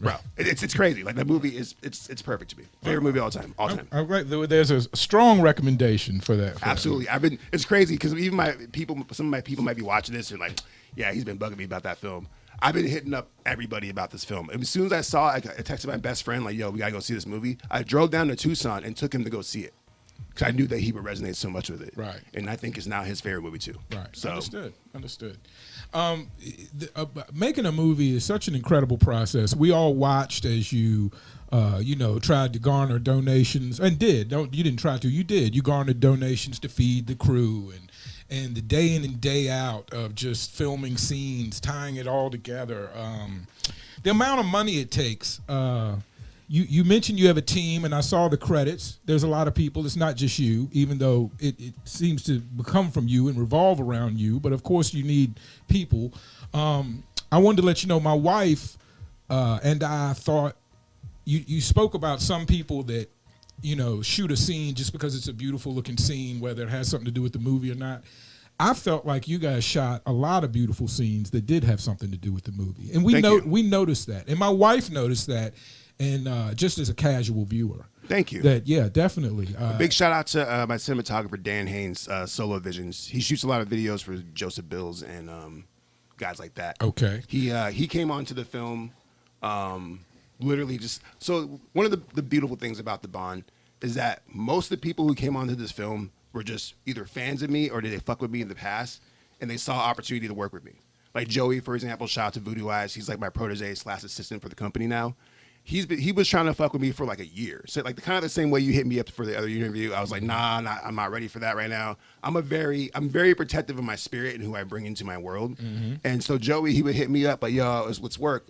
Bro, it's crazy. Like, that movie it's perfect to me. Favorite movie all time. Right, there's a strong recommendation for that. Absolutely. It's crazy because even some of my people might be watching this and like, yeah, he's been bugging me about that film. I've been hitting up everybody about this film. And as soon as I saw it, I texted my best friend, like, yo, we gotta go see this movie. I drove down to Tucson and took him to go see it because I knew that he would resonate so much with it. Right. And I think it's now his favorite movie too. Right. So Understood. Making a movie is such an incredible process. We all watched as you tried to garner donations and did. You didn't try to. You did. You garnered donations to feed the crew and the day in and day out of just filming scenes, tying it all together. The amount of money it takes. You mentioned you have a team, and I saw the credits. There's a lot of people. It's not just you, even though it seems to come from you and revolve around you. But, of course, you need people. I wanted to let you know my wife and I thought you spoke about some people that, shoot a scene just because it's a beautiful looking scene, whether it has something to do with the movie or not. I felt like you guys shot a lot of beautiful scenes that did have something to do with the movie. And we noticed that. And my wife noticed that, and just as a casual viewer. Thank you. Definitely. A big shout out to my cinematographer, Dan Haynes, Solo Visions. He shoots a lot of videos for Joseph Bills and guys like that. Okay. He came onto the film literally just... So one of the beautiful things about The Bond is that most of the people who came onto this film were just either fans of me or did they fuck with me in the past, and they saw opportunity to work with me. Like Joey, for example, shout out to Voodoo Eyes. He's like my protege / assistant for the company now. He was trying to fuck with me for like a year. So like the same way you hit me up for the other interview. I was like, I'm not ready for that right now. I'm very protective of my spirit and who I bring into my world. Mm-hmm. And so Joey, he would hit me up like, yo, let's work.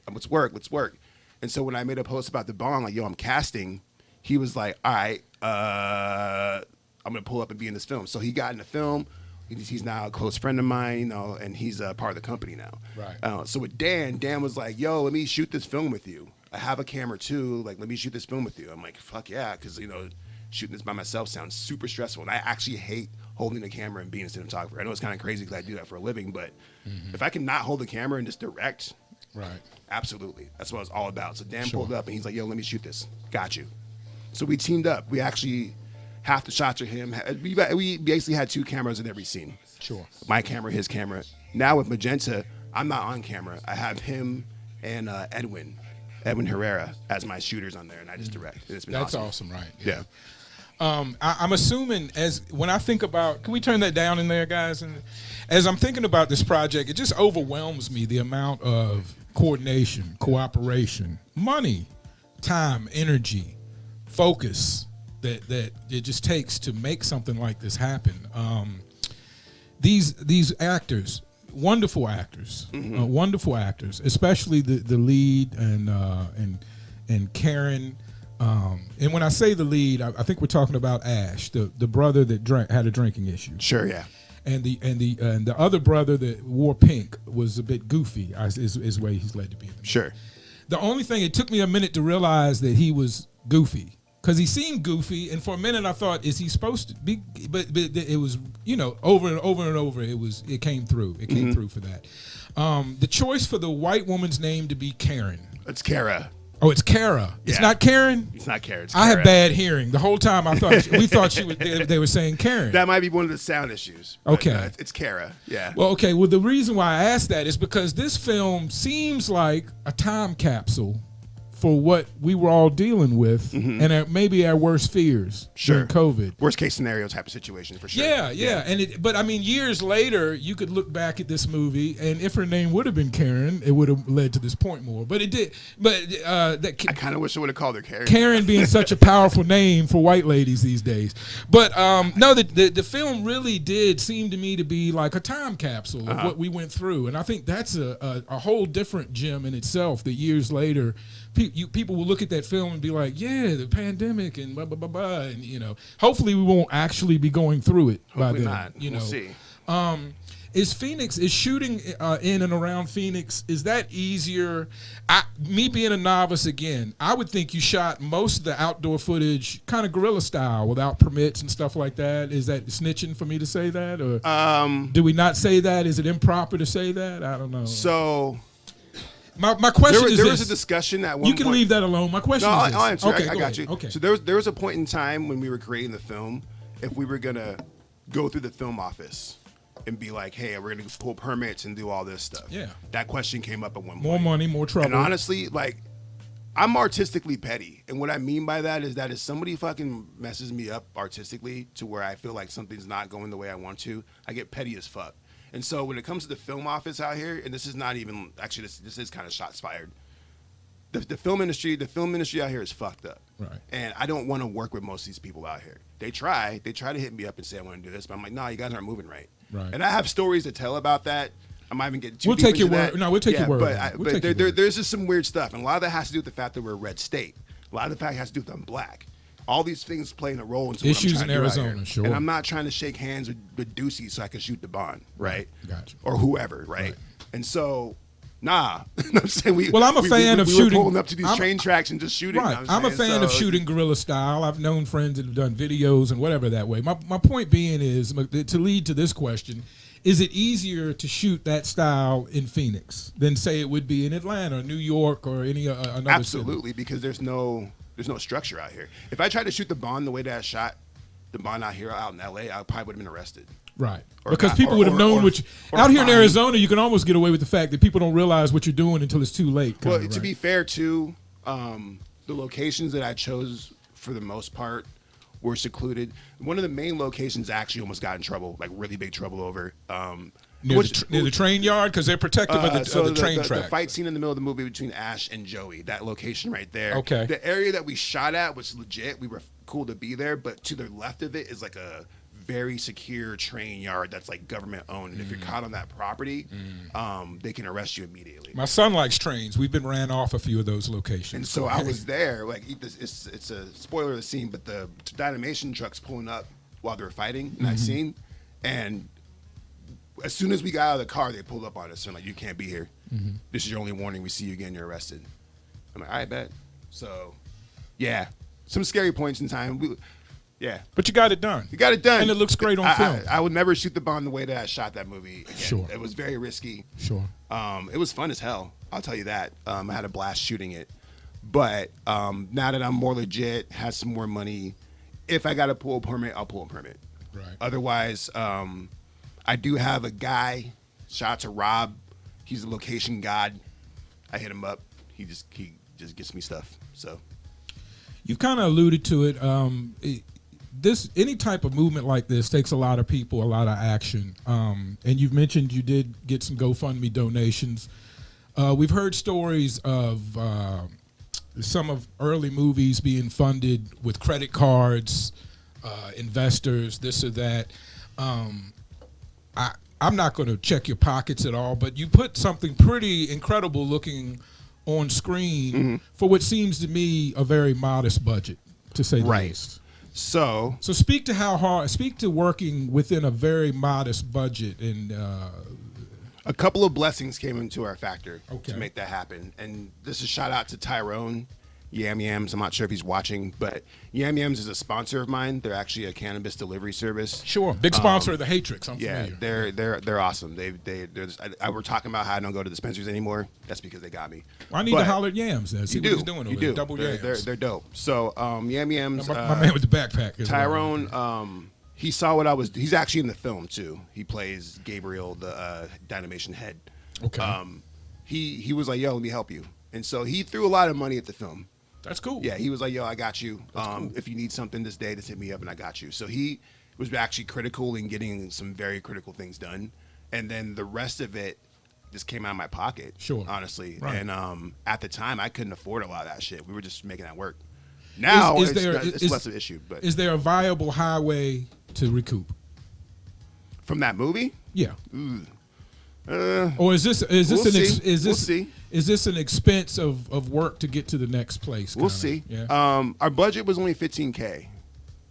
And so when I made a post about the bong, like, yo, I'm casting, he was like, all right, I'm going to pull up and be in this film. So he got in the film. He's now a close friend of mine, you know, and he's a part of the company now. Right. So with Dan was like, yo, let me shoot this film with you. I have a camera too. Like, let me shoot this film with you. I'm like, fuck yeah, because, you know, shooting this by myself sounds super stressful. And I actually hate holding the camera and being a cinematographer. I know it's kind of crazy because I do that for a living, but if I can not hold the camera and just direct, right, absolutely. That's what it's all about. So Dan pulled up and he's like, yo, let me shoot this. Got you. So we teamed up. We actually, half the shots are him. We basically had 2 cameras in every scene. Sure. My camera, his camera. Now with Magenta, I'm not on camera. I have him and Edwin Herrera as my shooters on there, and I just direct. And it's been That's awesome, right? Yeah. I'm assuming when I think about, can we turn that down in there, guys? And as I'm thinking about this project, it just overwhelms me, the amount of coordination, cooperation, money, time, energy, focus that it just takes to make something like this happen. These actors, wonderful actors, especially the lead and Karen. And when I say the lead, I think we're talking about Ash, the brother that had a drinking issue. Sure, yeah. And the other brother that wore pink was a bit goofy, is the way he's led to be. Sure. The only thing, it took me a minute to realize that he was goofy, because he seemed goofy, and for a minute I thought, is he supposed to be? But it was, you know, over and over and over, it came through. It came through for that. The choice for the white woman's name to be Karen. It's Kara. Oh, it's Kara. It's not Karen? It's not Kara. It's I Kara. have bad hearing. The whole time I thought we thought they were saying Karen. That might be one of the sound issues. Okay. It's Kara. Yeah. Well, okay. Well, the reason why I asked that is because this film seems like a time capsule for what we were all dealing with, and maybe our worst fears during COVID. Worst case scenario type of situation, for sure. Yeah. But I mean, years later, you could look back at this movie, and if her name would have been Karen, it would have led to this point more. But it did. But I kind of wish I would have called her Karen. Karen being such a powerful name for white ladies these days. But no, the film really did seem to me to be like a time capsule of what we went through, and I think that's a whole different gem in itself. That years later, people will look at that film and be like, yeah, the pandemic and blah, blah, blah, blah. And, you know, hopefully we won't actually be going through it by then. Not. You know, We'll see. Is shooting in and around Phoenix, is that easier? Me being a novice again, I would think you shot most of the outdoor footage kind of guerrilla style without permits and stuff like that. Is that snitching for me to say that? Or do we not say that? Is it improper to say that? I don't know. So... My question is there this. was a discussion at one point. You can leave that alone. My question is this. I'll answer. Okay, I got you. Okay. So there was a point in time when we were creating the film, if we were going to go through the film office and be like, hey, we're going to pull permits and do all this stuff. Yeah. That question came up at one point. More money, more trouble. And honestly, like, I'm artistically petty. And what I mean by that is that if somebody fucking messes me up artistically to where I feel like something's not going the way I want to, I get petty as fuck. And so when it comes to the film office out here, and this is not even, actually this is kind of shots fired. The film industry out here is fucked up. Right. And I don't want to work with most of these people out here. They try to hit me up and say I want to do this, but I'm like, nah, you guys aren't moving right. Right. And I have stories to tell about that. I might even get too We'll deep take your into word. that. No, we'll take your word. But there's just some weird stuff, and a lot of that has to do with the fact that we're a red state. A lot of the fact has to do with I'm black. All these things playing a role into issues what I'm in trying to do out Arizona, here. sure. And I'm not trying to shake hands with Ducey so I can shoot the bond, right? Gotcha. Or whoever, right? And so, nah. I'm saying I'm a fan of shooting. We're pulling up to these train tracks and just shooting. Right. I'm a fan of shooting guerrilla style. I've known friends that have done videos and whatever that way. My point being is, to lead to this question, is it easier to shoot that style in Phoenix than, say, it would be in Atlanta or New York or any another Absolutely, because there's no structure out here. If I tried to shoot the Bond the way that I shot the Bond out here out in LA, I probably would have been arrested. Right. Because people would have known what out here in Arizona, you can almost get away with the fact that people don't realize what you're doing until it's too late. Well, to be fair, too, the locations that I chose for the most part were secluded. One of the main locations actually almost got in trouble, like really big trouble over. Near the train yard, because they're protected by the train track. The fight scene in the middle of the movie between Ash and Joey, that location right there. Okay. The area that we shot at was legit. We were cool to be there, but to the left of it is like a very secure train yard that's like government owned. And if you're caught on that property, they can arrest you immediately. My son likes trains. We've been ran off a few of those locations. And so I was there. Like, it's a spoiler of the scene, but the Dynamation truck's pulling up while they're fighting in that scene. And as soon as we got out of the car, they pulled up on us and like, you can't be here. This is your only warning. We see you again, you're arrested. I'm like, I bet. So, yeah, some scary points in time. Yeah, but you got it done. You got it done, and it looks great on film. I would never shoot the Bond the way that I shot that movie again. Sure, it was very risky. Sure, it was fun as hell. I'll tell you that. I had a blast shooting it. But now that I'm more legit, has some more money, if I got to pull a permit, I'll pull a permit. Right. Otherwise, I do have a guy. Shout out to Rob. He's a location god. I hit him up. He just gets me stuff. So you kind of alluded to it. Any type of movement like this takes a lot of people, a lot of action. And you've mentioned you did get some GoFundMe donations. We've heard stories of some of early movies being funded with credit cards, investors, this or that. I'm not going to check your pockets at all, but you put something pretty incredible looking on screen for what seems to me a very modest budget, to say the least. So speak to working within a very modest budget. And a couple of blessings came into our factor to make that happen. And this is shout out to Tyrone Yam Yams. I'm not sure if he's watching, but Yam Yams is a sponsor of mine. They're actually a cannabis delivery service. Sure, big sponsor of the Hatrix. I'm familiar. They're awesome. We're talking about how I don't go to dispensaries anymore. That's because they got me. Well, I need to holler at Yams. See what he's doing over there. Double Yams. They're dope. So Yam Yams. My man with the backpack. Tyrone. He saw what I was. He's actually in the film too. He plays Gabriel, the Dynamation head. Okay. He was like, "Yo, let me help you," and so he threw a lot of money at the film. That's cool. Yeah, he was like, "Yo, I got you. Cool. If you need something this day, just hit me up, and I got you." So he was actually critical in getting some very critical things done, and then the rest of it just came out of my pocket. Sure, honestly. Right. And at the time, I couldn't afford a lot of that shit. We were just making that work. Now it's less of an issue. But is there a viable highway to recoup from that movie? Yeah. Or is this an expense of work to get to the next place? We'll see. Yeah. Our budget was only $15K.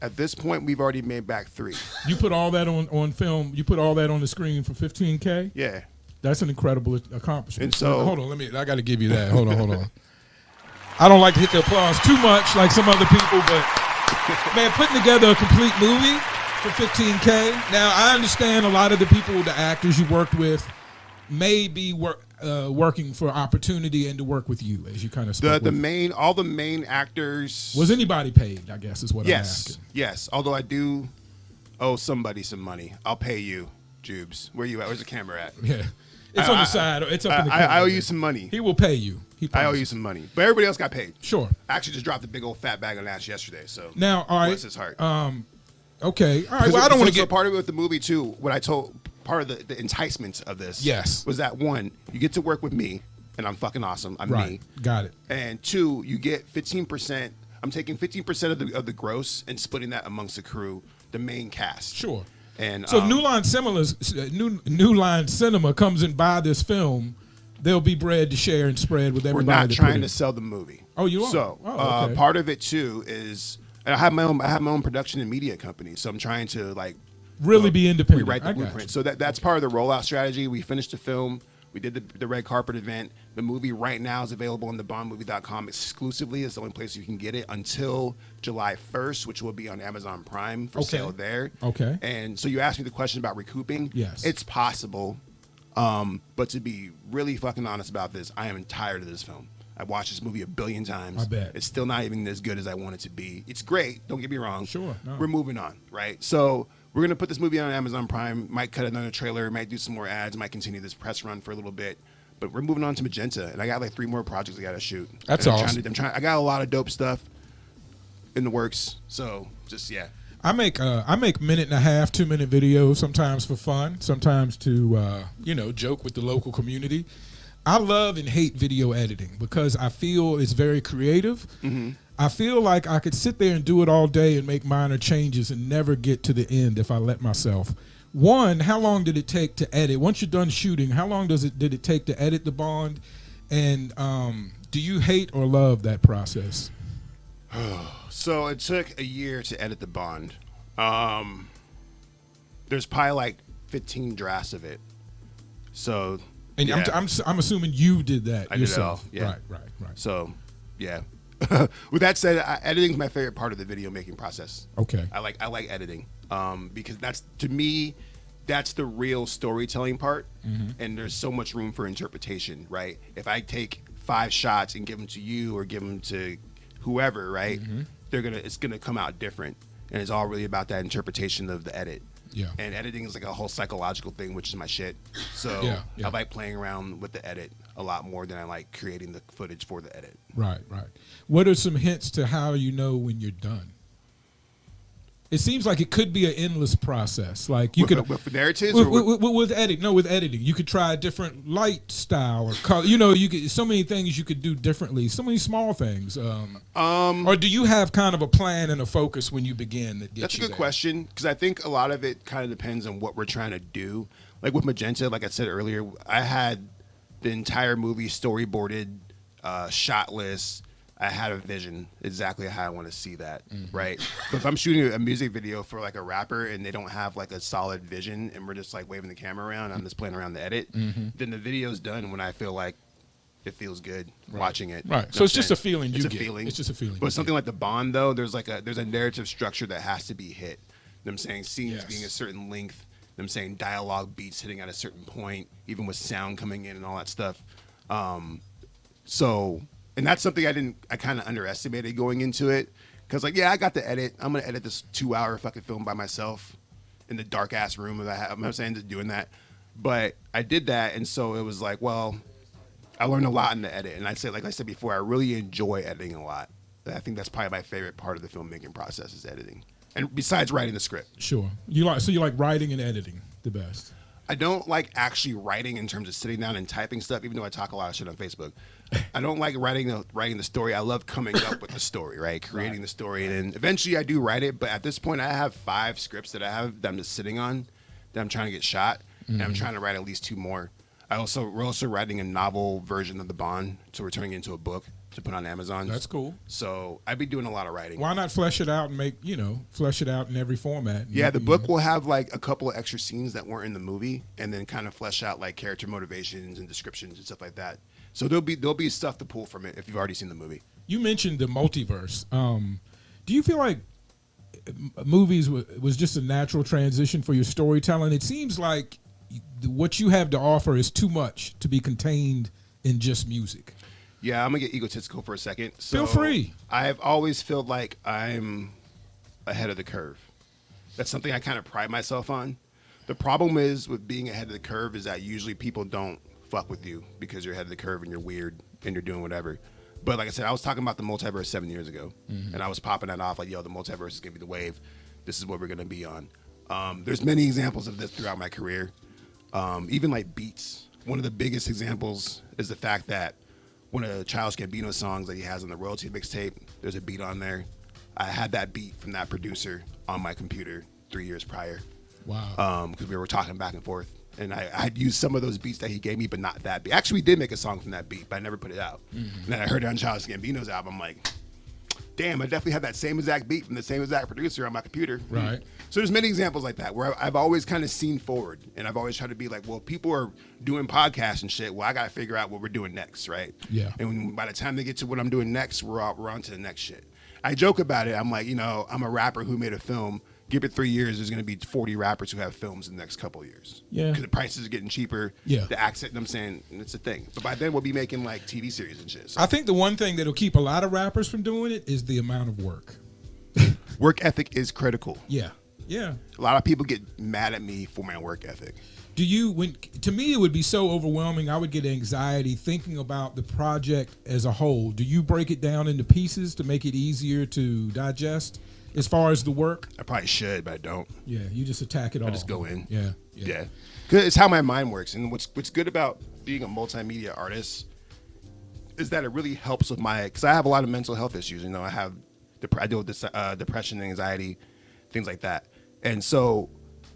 At this point, we've already made back $3. You put all that on film. You put all that on the screen for $15K. Yeah. That's an incredible accomplishment. And so, hold on, I got to give you that. Hold on. I don't like to hit the applause too much like some other people, but man, putting together a complete movie for $15K. Now, I understand a lot of the people, the actors you worked with, may be working for opportunity and to work with you, as you kind of spoke. All the main actors. Was anybody paid? I guess is what I'm asking. Yes. Although I do owe somebody some money. I'll pay you, Jubes. Where you at? Where's the camera at? Yeah, it's on the side. It's up in the camera. I owe you some money. He will pay you. I owe you some money, but everybody else got paid. Sure. I actually just dropped a big old fat bag on ass yesterday. So now, all right. Bless his heart. Okay. All right. Well, I don't want to get part of it with the movie too. What I told. Part of the enticement of this was that, one, you get to work with me, and I'm fucking awesome. I'm me. Got it. And two, you get 15%. I'm taking 15% of the gross and splitting that amongst the crew, the main cast. Sure. And so if New Line Cinema comes and buy this film, there'll be bread to share and spread with everybody. We're not trying to sell the movie. Oh, you are? So okay. Part of it too is I have my own production and media company, so I'm trying to really be independent. We write the blueprint. So that's part of the rollout strategy. We finished the film. We did the red carpet event. The movie right now is available on thebondmovie.com exclusively. It's the only place you can get it until July 1st, which will be on Amazon Prime for sale there. Okay. And so you asked me the question about recouping. Yes. It's possible. But to be really fucking honest about this, I am tired of this film. I've watched this movie 1 billion times. I bet. It's still not even as good as I want it to be. It's great. Don't get me wrong. Sure. No. We're moving on, right? So we're going to put this movie on Amazon Prime, might cut another trailer, might do some more ads, might continue this press run for a little bit. But we're moving on to Magenta, and I got 3 more projects I got to shoot. That's awesome. I got a lot of dope stuff in the works. So just, yeah. I make 1.5 minute, 2-minute videos, sometimes for fun, sometimes to, joke with the local community. I love and hate video editing because I feel it's very creative. I feel like I could sit there and do it all day and make minor changes and never get to the end if I let myself. One, how long did it take to edit? Once you're done shooting, how long did it take to edit the Bond? And do you hate or love that process? So it took a year to edit the Bond. There's probably like 15 drafts of it. So, and yeah. I'm assuming you did that I yourself. did it all. Yeah. Right. So, yeah. With that said, editing is my favorite part of the video making process. Okay. I like editing because that's, to me, that's the real storytelling part. And there's so much room for interpretation, right? If I take 5 shots and give them to you or give them to whoever, right? It's gonna come out different, and it's all really about that interpretation of the edit. Yeah. And editing is like a whole psychological thing, which is my shit. So yeah. I like playing around with the edit a lot more than I like creating the footage for the edit. Right. What are some hints to how you know when you're done? It seems like it could be an endless process. Like you with narratives with editing. No, with editing, you could try a different light style or color. You know, you could so many things you could do differently. So many small things. Or do you have kind of a plan and a focus when you begin that gets That's a you good there? question, because I think a lot of it kind of depends on what we're trying to do. Like with Magenta, like I said earlier, I had the entire movie storyboarded, shot list. I had a vision exactly how I want to see that, right? But if I'm shooting a music video for like a rapper and they don't have like a solid vision and we're just like waving the camera around, I'm just playing around the edit, then the video's done when I feel like it feels good watching it. Right. So it's just a feeling you It's a get. feeling. It's just a feeling. But something like the Bond, though, there's a narrative structure that has to be hit. I'm saying scenes being a certain length. I'm saying dialogue beats hitting at a certain point, even with sound coming in and all that stuff. And that's something I kind of underestimated going into it. Because, like, yeah, I got to edit. I'm going to edit this 2-hour fucking film by myself in the dark-ass room that I have. I'm not saying just doing that. But I did that, and so it was like, well, I learned a lot in the edit. And I'd say, like I said before, I really enjoy editing a lot. I think that's probably my favorite part of the filmmaking process is editing. And besides writing the script. Sure. You like writing and editing the best. I don't like actually writing in terms of sitting down and typing stuff, even though I talk a lot of shit on Facebook. I don't like writing the story. I love coming up with the story, right? Creating the story. And then eventually I do write it. But at this point, I have 5 scripts that I'm just sitting on that I'm trying to get shot. And I'm trying to write at least 2 more. We're also writing a novel version of the Bond. So we're turning it into a book to put on Amazon. That's cool. So I'd be doing a lot of writing. Why not flesh it out and flesh it out in every format? Yeah, the book will have like a couple of extra scenes that weren't in the movie, and then kind of flesh out like character motivations and descriptions and stuff like that. So there'll be stuff to pull from it if you've already seen the movie. You mentioned the multiverse. Do you feel like movies was just a natural transition for your storytelling? It seems like what you have to offer is too much to be contained in just music. Yeah, I'm gonna get egotistical for a second. So Feel free. I've always felt like I'm ahead of the curve. That's something I kind of pride myself on. The problem is with being ahead of the curve is that usually people don't fuck with you because you're ahead of the curve and you're weird and you're doing whatever. But like I said, I was talking about the multiverse 7 years ago, and I was popping that off like, yo, the multiverse is gonna be the wave. This is what we're gonna be on. There's many examples of this throughout my career. Even like beats. One of the biggest examples is the fact that one of Childish Gambino songs that he has on the royalty mixtape, there's a beat on there. I had that beat from that producer on my computer 3 years prior. Wow. Because we were talking back and forth. And I had used some of those beats that he gave me, but not that beat. Actually, we did make a song from that beat, but I never put it out. And then I heard it on Childish Gambino's album. I'm like, damn, I definitely had that same exact beat from the same exact producer on my computer. Right. So there's many examples like that where I've always kind of seen forward, and I've always tried to be like, well, people are doing podcasts and shit. Well, I got to figure out what we're doing next, right? Yeah. And by the time they get to what I'm doing next, we're on to the next shit. I joke about it. I'm like, I'm a rapper who made a film. Give it 3 years, there's going to be 40 rappers who have films in the next couple of years. Yeah. Because the prices are getting cheaper. Yeah. The accent, I'm saying, it's a thing. But by then, we'll be making like TV series and shit. So. I think the one thing that'll keep a lot of rappers from doing it is the amount of work. Work ethic is critical. Yeah. Yeah. A lot of people get mad at me for my work ethic. Do you, when to me it would be so overwhelming, I would get anxiety thinking about the project as a whole. Do you break it down into pieces to make it easier to digest as far as the work? I probably should, but I don't. Yeah, you just attack it all. I just go in. Yeah. Cause it's how my mind works. And what's good about being a multimedia artist is that it really helps with because I have a lot of mental health issues. You know, I deal with this, depression, anxiety, things like that. And so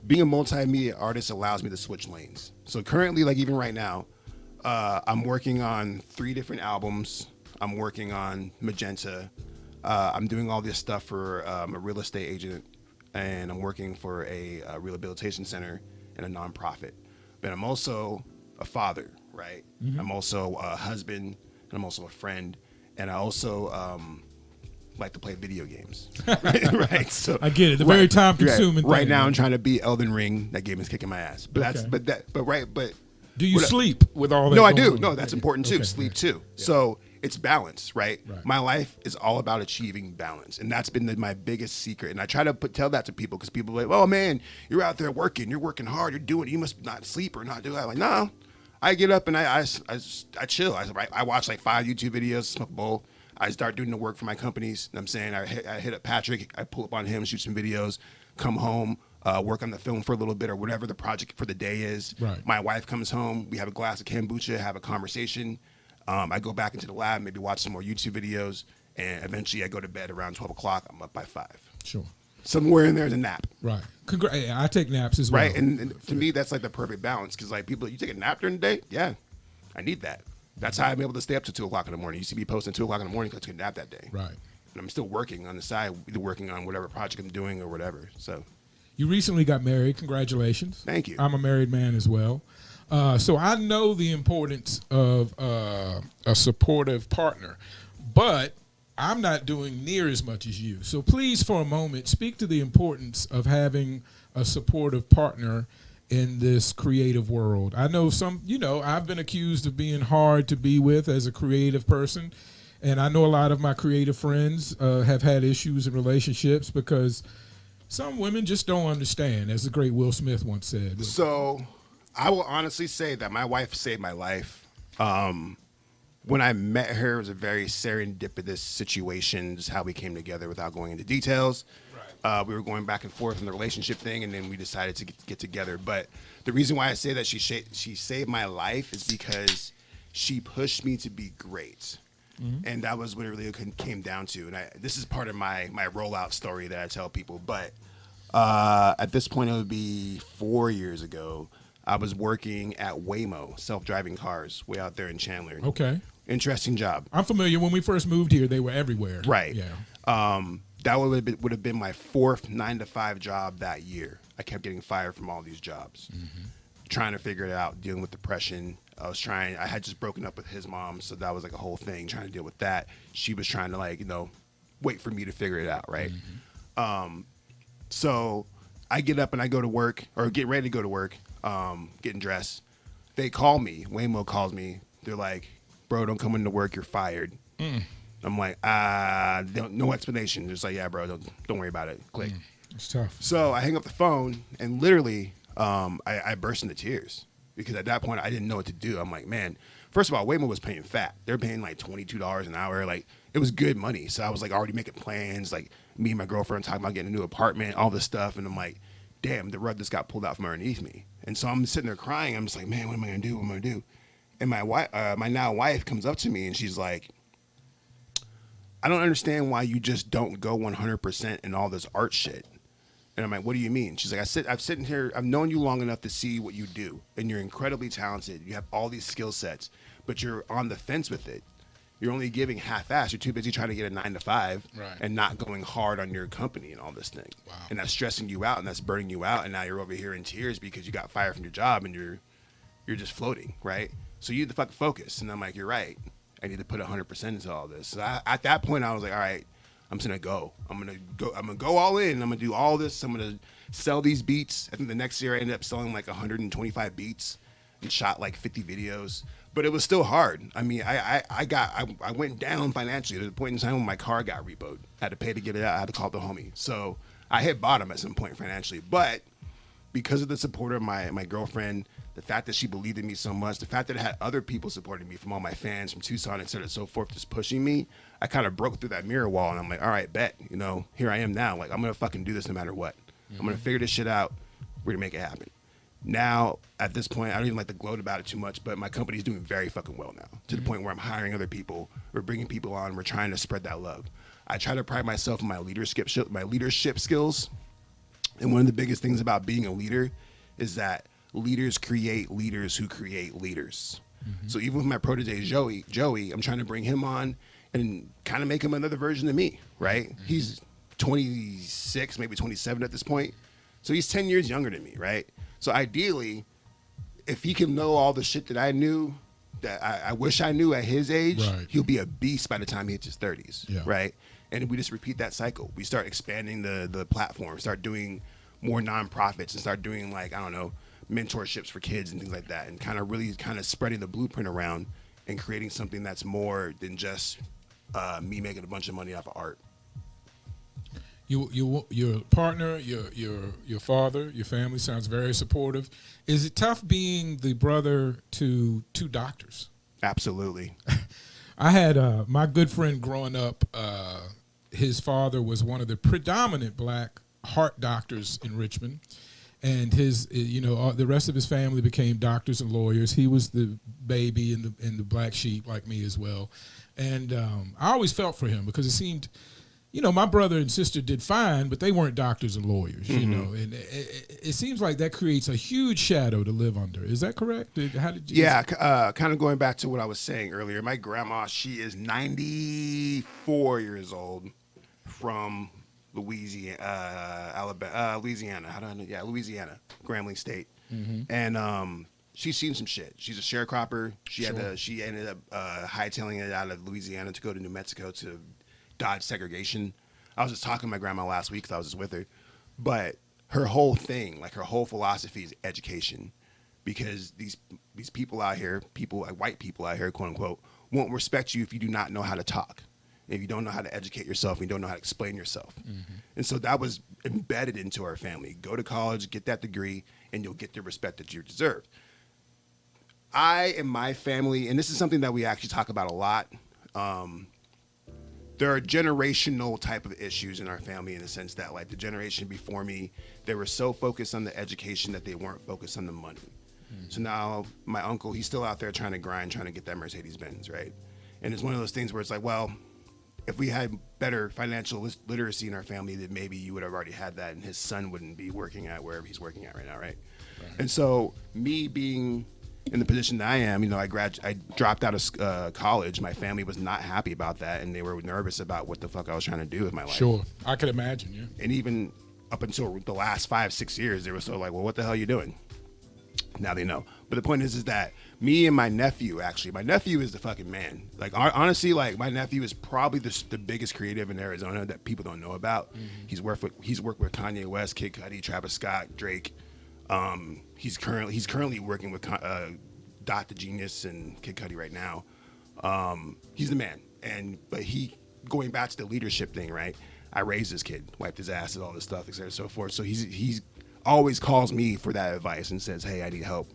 being a multimedia artist allows me to switch lanes. So currently, like even right now, I'm working on 3 different albums. I'm working on Magenta. I'm doing all this stuff for a real estate agent, and I'm working for a rehabilitation center and a nonprofit. But I'm also a father, right? Mm-hmm. I'm also a husband, and I'm also a friend, and I also like to play video games. Right? So I get it. The very time consuming. Right now, I'm trying to beat Elden Ring. That game is kicking my ass. But but do you sleep with all that? No, I do. No, that's important too. Sleep too. Yeah. So it's balance, right? My life is all about achieving balance, and that's been my biggest secret. And I try to tell that to people because people are like, "Oh man, you're out there working. You're working hard. You're doing it. You must not sleep or not do that." I'm like, no, I get up and I chill. I watch like 5 YouTube videos, smoke a bowl. I start doing the work for my companies. I'm saying I hit up Patrick. I pull up on him, shoot some videos, come home, work on the film for a little bit or whatever the project for the day is. Right. My wife comes home. We have a glass of kombucha, have a conversation. I go back into the lab, maybe watch some more YouTube videos, and eventually I go to bed around 12 o'clock. I'm up by 5. Sure. Somewhere in there is a nap. Right. I take naps as well. Right. And to me, that's like the perfect balance because like people, you take a nap during the day? Yeah, I need that. That's how I'm able to stay up to 2 o'clock in the morning. You see me posting 2 o'clock in the morning because I took a nap that day. Right. And I'm still working on the side, either working on whatever project I'm doing or whatever. So. You recently got married. Congratulations. Thank you. I'm a married man as well. So I know the importance of a supportive partner, but I'm not doing near as much as you. So please, for a moment, speak to the importance of having a supportive partner in this creative world. I know I've been accused of being hard to be with as a creative person, and I know a lot of my creative friends have had issues in relationships because some women just don't understand, as the great Will Smith once said. So I will honestly say that my wife saved my life. When I met her, it was a very serendipitous situation, just how we came together without going into details. Right. We were going back and forth in the relationship thing, and then we decided to get together. But the reason why I say that she saved my life is because she pushed me to be great. Mm-hmm. And that was what it really came down to. And this is part of my rollout story that I tell people. But at this point, it would be 4 years ago. I was working at Waymo, self-driving cars, way out there in Chandler. Okay. Interesting job. I'm familiar. When we first moved here, they were everywhere. Right. Yeah. That would have been my 4th 9-to-5 job that year. I kept getting fired from all these jobs, trying to figure it out, dealing with depression. I had just broken up with his mom, so that was like a whole thing, trying to deal with that. She was trying to wait for me to figure it out, right? Mm-hmm. So I get up and I go to work, or get ready to go to work, getting dressed. They call me. Waymo calls me. They're like, "Bro, don't come into work. You're fired." I'm like, no explanation. Just like, "Yeah, bro, don't worry about it." Click. It's tough. So I hang up the phone, and literally, I burst into tears because at that point I didn't know what to do. I'm like, man, first of all, Waymo was paying fat. They're paying like $22 an hour. Like, it was good money. So I was like already making plans. Like, me and my girlfriend talking about getting a new apartment, all this stuff, and I'm like, damn, the rug just got pulled out from underneath me. And so I'm sitting there crying. I'm just like, man, what am I gonna do? What am I gonna do? And my now wife comes up to me and she's like, I don't understand why you just don't go 100% in all this art shit. And I'm like, what do you mean? She's like, I've known you long enough to see what you do, and you're incredibly talented. You have all these skill sets, but you're on the fence with it. You're only giving half-ass. You're too busy trying to get a 9-to-5 and not going hard on your company and all this thing. Wow. And that's stressing you out, and that's burning you out. And now you're over here in tears because you got fired from your job, and you're just floating, right? So you need to fucking focus. And I'm like, you're right. I need to put 100% into all this. So at that point, I was like, all right, I'm just gonna go. I'm gonna go all in. I'm gonna do all this. I'm gonna sell these beats. I think the next year I ended up selling like 125 beats and shot like 50 videos. But it was still hard. I mean, I went down financially to the point in time when my car got repoed. I had to pay to get it out. I had to call the homie. So I hit bottom at some point financially. But because of the support of my girlfriend, the fact that she believed in me so much, the fact that I had other people supporting me from all my fans from Tucson, et cetera, and so forth, just pushing me, I kind of broke through that mirror wall, and I'm like, all right, bet, you know, here I am now. Like, I'm going to fucking do this no matter what. I'm going to figure this shit out. We're going to make it happen. Now, at this point, I don't even like to gloat about it too much, but my company's doing very fucking well now, to the point where I'm hiring other people. We're bringing people on. We're trying to spread that love. I try to pride myself in my leadership skills. And one of the biggest things about being a leader is that leaders create leaders who create leaders. So even with my protege, Joey, I'm trying to bring him on and kind of make him another version of me, right? He's 26, maybe 27 at this point. So he's 10 years younger than me, right? So ideally, if he can know all the shit that I knew, that I wish I knew at his age, he'll be a beast by the time he hits his 30s, right? And we just repeat that cycle. We start expanding the platform, start doing more nonprofits, and start doing, like, I don't know, mentorships for kids and things like that, and kind of really spreading the blueprint around and creating something that's more than just me making a bunch of money off of art. Your partner, your father, your family sounds very supportive. Is it tough being the brother to two doctors? Absolutely. I had my good friend growing up. His father was one of the predominant black heart doctors in Richmond, and his, the rest of his family became doctors and lawyers. He was the baby and the black sheep, like me as well. And I always felt for him because it seemed, my brother and sister did fine, but they weren't doctors and lawyers, and it seems like that creates a huge shadow to live under. Is that correct? How did you? Yeah, kind of going back to what I was saying earlier. My grandma, she is 94 years old, from Louisiana, Louisiana, Grambling State, and she's seen some shit. She's a sharecropper. She ended up hightailing it out of Louisiana to go to New Mexico to dodge segregation. I was just talking to my grandma last week because I was just with her, but her whole thing, like her whole philosophy, is education, because these people out here, white people out here, quote unquote, won't respect you if you do not know how to talk, if you don't know how to educate yourself, and you don't know how to explain yourself. And so that was embedded into our family. Go to college, get that degree, and you'll get the respect that you deserve. I and my family, and this is something that we actually talk about a lot, there are generational type of issues in our family, in the sense that, like, the generation before me, they were so focused on the education that they weren't focused on the money. So now my uncle, he's still out there trying to grind, trying to get that Mercedes-Benz, right? And it's one of those things where it's like, well, if we had better financial literacy in our family, then maybe you would have already had that, and his son wouldn't be working at wherever he's working at right now, right? And so me being in the position that I am, I dropped out of college. My family was not happy about that, and they were nervous about what the fuck I was trying to do with my life. Sure, I could imagine, yeah. And even up until the last 5-6 years, they were still like, well, what the hell are you doing? Now they know. But the point is that me and my nephew is the fucking man. Like, honestly, like, my nephew is probably the biggest creative in Arizona that people don't know about. He's worked with Kanye West, Kid Cudi, Travis Scott, Drake. He's currently working with Dot the Genius and Kid Cudi right now. He's the man. But he, going back to the leadership thing, right? I raised this kid, wiped his ass and all this stuff, et cetera, so forth. So he's always calls me for that advice and says, hey, I need help.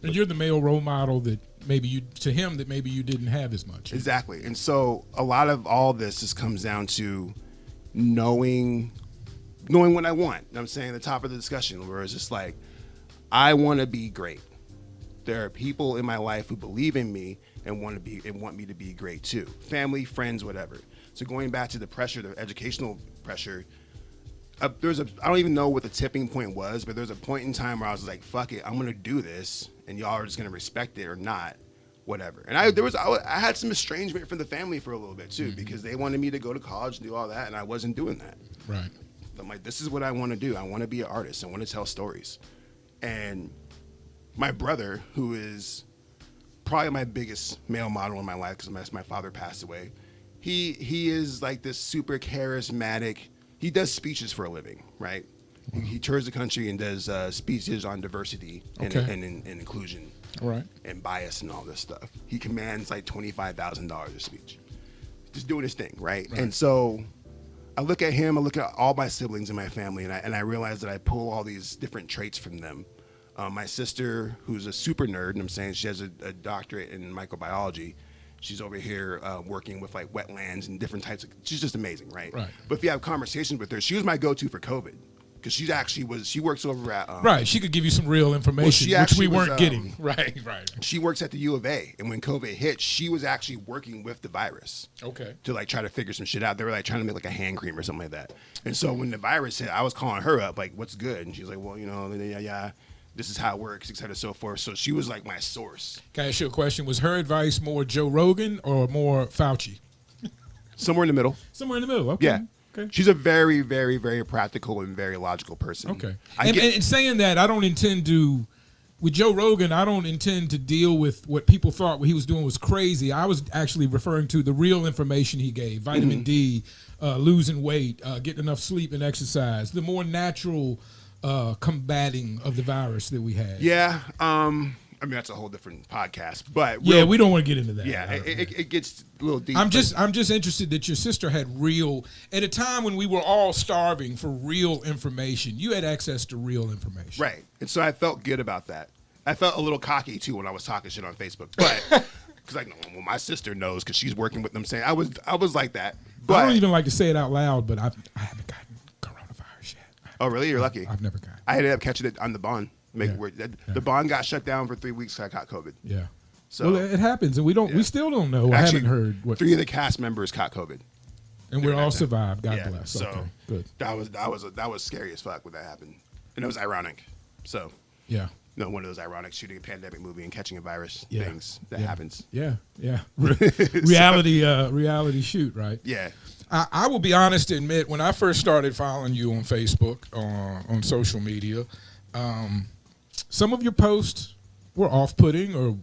And you're the male role model that maybe you didn't have as much. Exactly. And so a lot of all this just comes down to knowing what I want. I'm saying, the top of the discussion, where it's just like, I want to be great. There are people in my life who believe in me and want me to be great too. Family, friends, whatever. So going back to the pressure, the educational pressure, I don't even know what the tipping point was, but there's a point in time where I was like, fuck it, I'm going to do this, and y'all are just going to respect it or not, whatever. And I had some estrangement from the family for a little bit too, because they wanted me to go to college and do all that, and I wasn't doing that. Right. I'm like, this is what I want to do. I want to be an artist. I want to tell stories. And my brother, who is probably my biggest male model in my life, because my father passed away, he is like this super charismatic. He does speeches for a living, right? He tours the country and does speeches on diversity and inclusion, right, and bias and all this stuff. He commands like $25,000 a speech, just doing his thing, right? And so I look at him, I look at all my siblings in my family, and I realize that I pull all these different traits from them. My sister, who's a super nerd, and I'm saying she has a doctorate in microbiology. She's over here working with like wetlands and different types of. She's just amazing, right? Right. But if you have conversations with her, she was my go-to for COVID because she works over at. Right. She could give you some real information, which we weren't getting. Right. She works at the U of A, and when COVID hit, she was actually working with the virus. Okay. To like try to figure some shit out. They were like trying to make like a hand cream or something like that. And so when the virus hit, I was calling her up like, "What's good?" And she's like, "Well, yeah. This is how it works, et cetera, so forth." So she was like my source. Can I ask you a question? Was her advice more Joe Rogan or more Fauci? Somewhere in the middle. Somewhere in the middle. Okay. Yeah. Okay. She's a very, very, very practical and very logical person. Okay. And saying that, I don't intend to, with Joe Rogan, I don't intend to deal with what people thought what he was doing was crazy. I was actually referring to the real information he gave: vitamin D, losing weight, getting enough sleep and exercise, the more natural combating of the virus that we had. Yeah. I mean, that's a whole different podcast, but we don't want to get into that. Yeah, it gets a little deep. I'm just interested that your sister had real, at a time when we were all starving for real information, you had access to real information. Right. And so I felt good about that. I felt a little cocky too when I was talking shit on Facebook, but because well, my sister knows because she's working with them. Saying I was like that. But I don't even like to say it out loud, but I haven't gotten coronavirus yet. Oh, really? You're lucky. I've never got it. I ended up catching it on the bond. The bond got shut down for 3 weeks. So I got COVID. Yeah. So well, it happens, and we still don't know. Actually, I haven't heard what. 3 of the cast members caught COVID, and we're all survived. God yeah, bless. So okay, good. that was scary as fuck when that happened, and it was ironic. So yeah. No, one of those ironic shooting a pandemic movie and catching a virus things that happens. Yeah. Reality shoot, right? Yeah. I will be honest to admit, when I first started following you on Facebook, on social media, some of your posts were off-putting or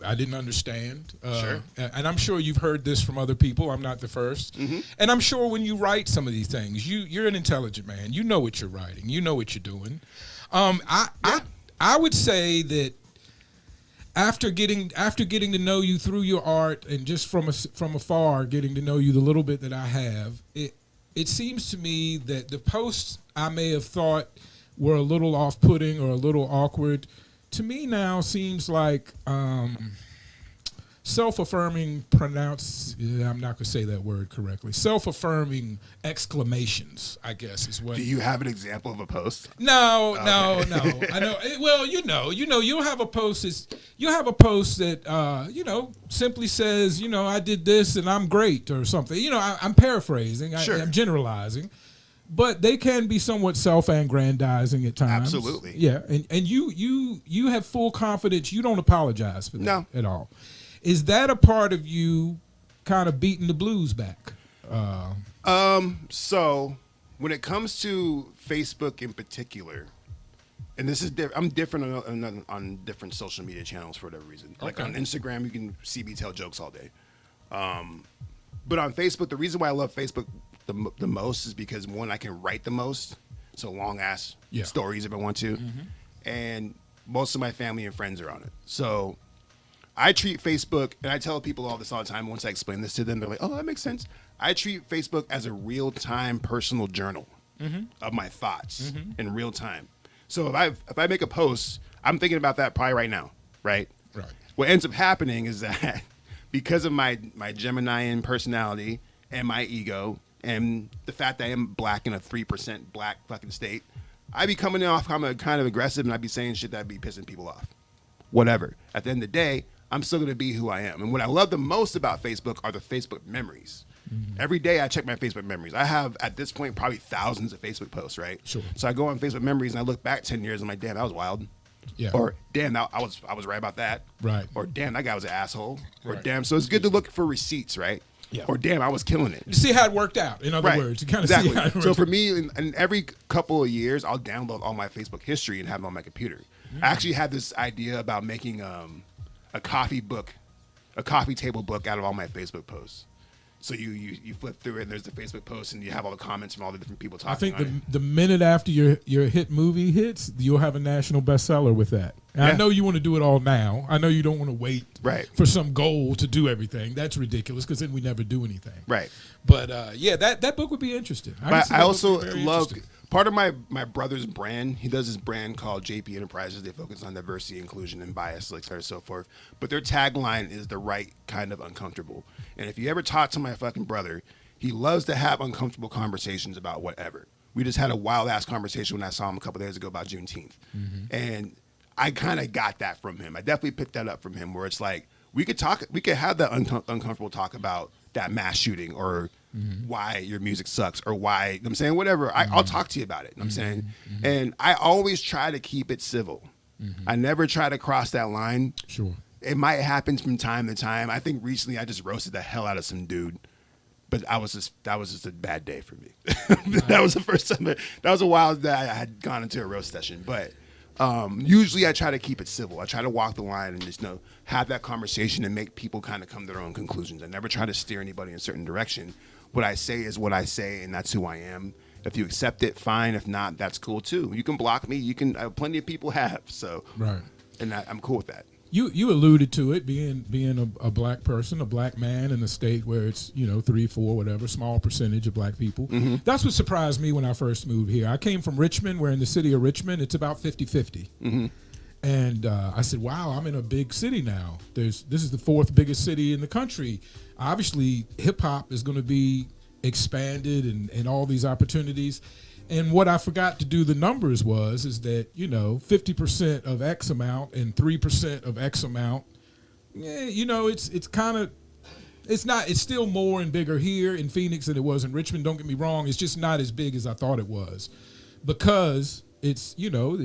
I didn't understand. Sure. And I'm sure you've heard this from other people. I'm not the first. Mm-hmm. And I'm sure when you write some of these things, you're an intelligent man. You know what you're writing. You know what you're doing. I would say that after getting to know you through your art and just from afar, getting to know you the little bit that I have, it seems to me that the posts I may have thought were a little off-putting or a little awkward, to me now seems like self-affirming I'm not going to say that word correctly. Self-affirming exclamations, I guess, is what. Do you have an example of a post? No. I know. Well, you'll have a post that simply says, I did this and I'm great or something. I'm paraphrasing. Sure. I'm generalizing. But they can be somewhat self-aggrandizing at times. Absolutely. Yeah, and you have full confidence. You don't apologize for that at all. Is that a part of you kind of beating the blues back? So when it comes to Facebook in particular, and this is I'm different on different social media channels for whatever reason. Like on Instagram, you can see me tell jokes all day. But on Facebook, the reason why I love Facebook the most is because, one, I can write the most, so long ass stories if I want to, and most of my family and friends are on it. So I treat Facebook, and I tell people all the time. Once I explain this to them, they're like, "Oh, that makes sense." I treat Facebook as a real-time personal journal of my thoughts in real time. So if I make a post, I'm thinking about that probably right now, right? Right. What ends up happening is that because of my Geminian personality and my ego and the fact that I am black in a 3% black fucking state, I be coming off kind of aggressive, and I be saying shit that be pissing people off. Whatever. At the end of the day, I'm still going to be who I am. And what I love the most about Facebook are the Facebook memories. Mm-hmm. Every day I check my Facebook memories. I have, at this point, probably thousands of Facebook posts, right? Sure. So I go on Facebook memories and I look back 10 years and I'm like, damn, that was wild. Yeah. Or damn, I was right about that. Right. Or damn, that guy was an asshole. Or right. damn, so it's good to look for receipts, right? Yeah. Or damn, I was killing it. You see how it worked out, in other words. You kind of see how it worked So for me, in every couple of years, I'll download all my Facebook history and have it on my computer. I actually had this idea about making a coffee table book out of all my Facebook posts. So you flip through it, and there's the Facebook post, and you have all the comments from all the different people talking. I think on it. the minute after your hit movie hits, you'll have a national bestseller with that. And I know you want to do it all now. I know you don't want to wait for some goal to do everything. That's ridiculous because then we never do anything. Right. But that book would be interesting. I also love part of my brother's brand. He does this brand called JP Enterprises. They focus on diversity, inclusion, and bias, et cetera, so forth. But their tagline is the right kind of uncomfortable. And if you ever talk to my fucking brother, he loves to have uncomfortable conversations about whatever. We just had a wild ass conversation when I saw him a couple days ago about Juneteenth, and I kind of got that from him. I definitely picked that up from him, where it's like we could have that uncomfortable talk about that mass shooting or why your music sucks or why, you know what I'm saying, whatever. I'll talk to you about it. You know what I'm saying, and I always try to keep it civil. I never try to cross that line. Sure. It might happen from time to time. I think recently I just roasted the hell out of some dude, but that was just a bad day for me. That was the first time. That was a while that I had gone into a roast session. But usually I try to keep it civil. I try to walk the line and just have that conversation and make people kind of come to their own conclusions. I never try to steer anybody in a certain direction. What I say is what I say, and that's who I am. If you accept it, fine. If not, that's cool too. You can block me. You can. Plenty of people have. So and I'm cool with that. You alluded to it being a black person, a black man in a state where it's 3, 4, whatever, small percentage of black people. That's what surprised me when I first moved here. I came from Richmond, where in the city of Richmond it's about 50-50. And I said, wow, I'm in a big city now. This is the 4th biggest city in the country. Obviously, hip hop is going to be expanded and all these opportunities. And what I forgot to do the numbers is that 50% of X amount and 3% of X amount. It's kind of, it's still more and bigger here in Phoenix than it was in Richmond. Don't get me wrong. It's just not as big as I thought it was, because it's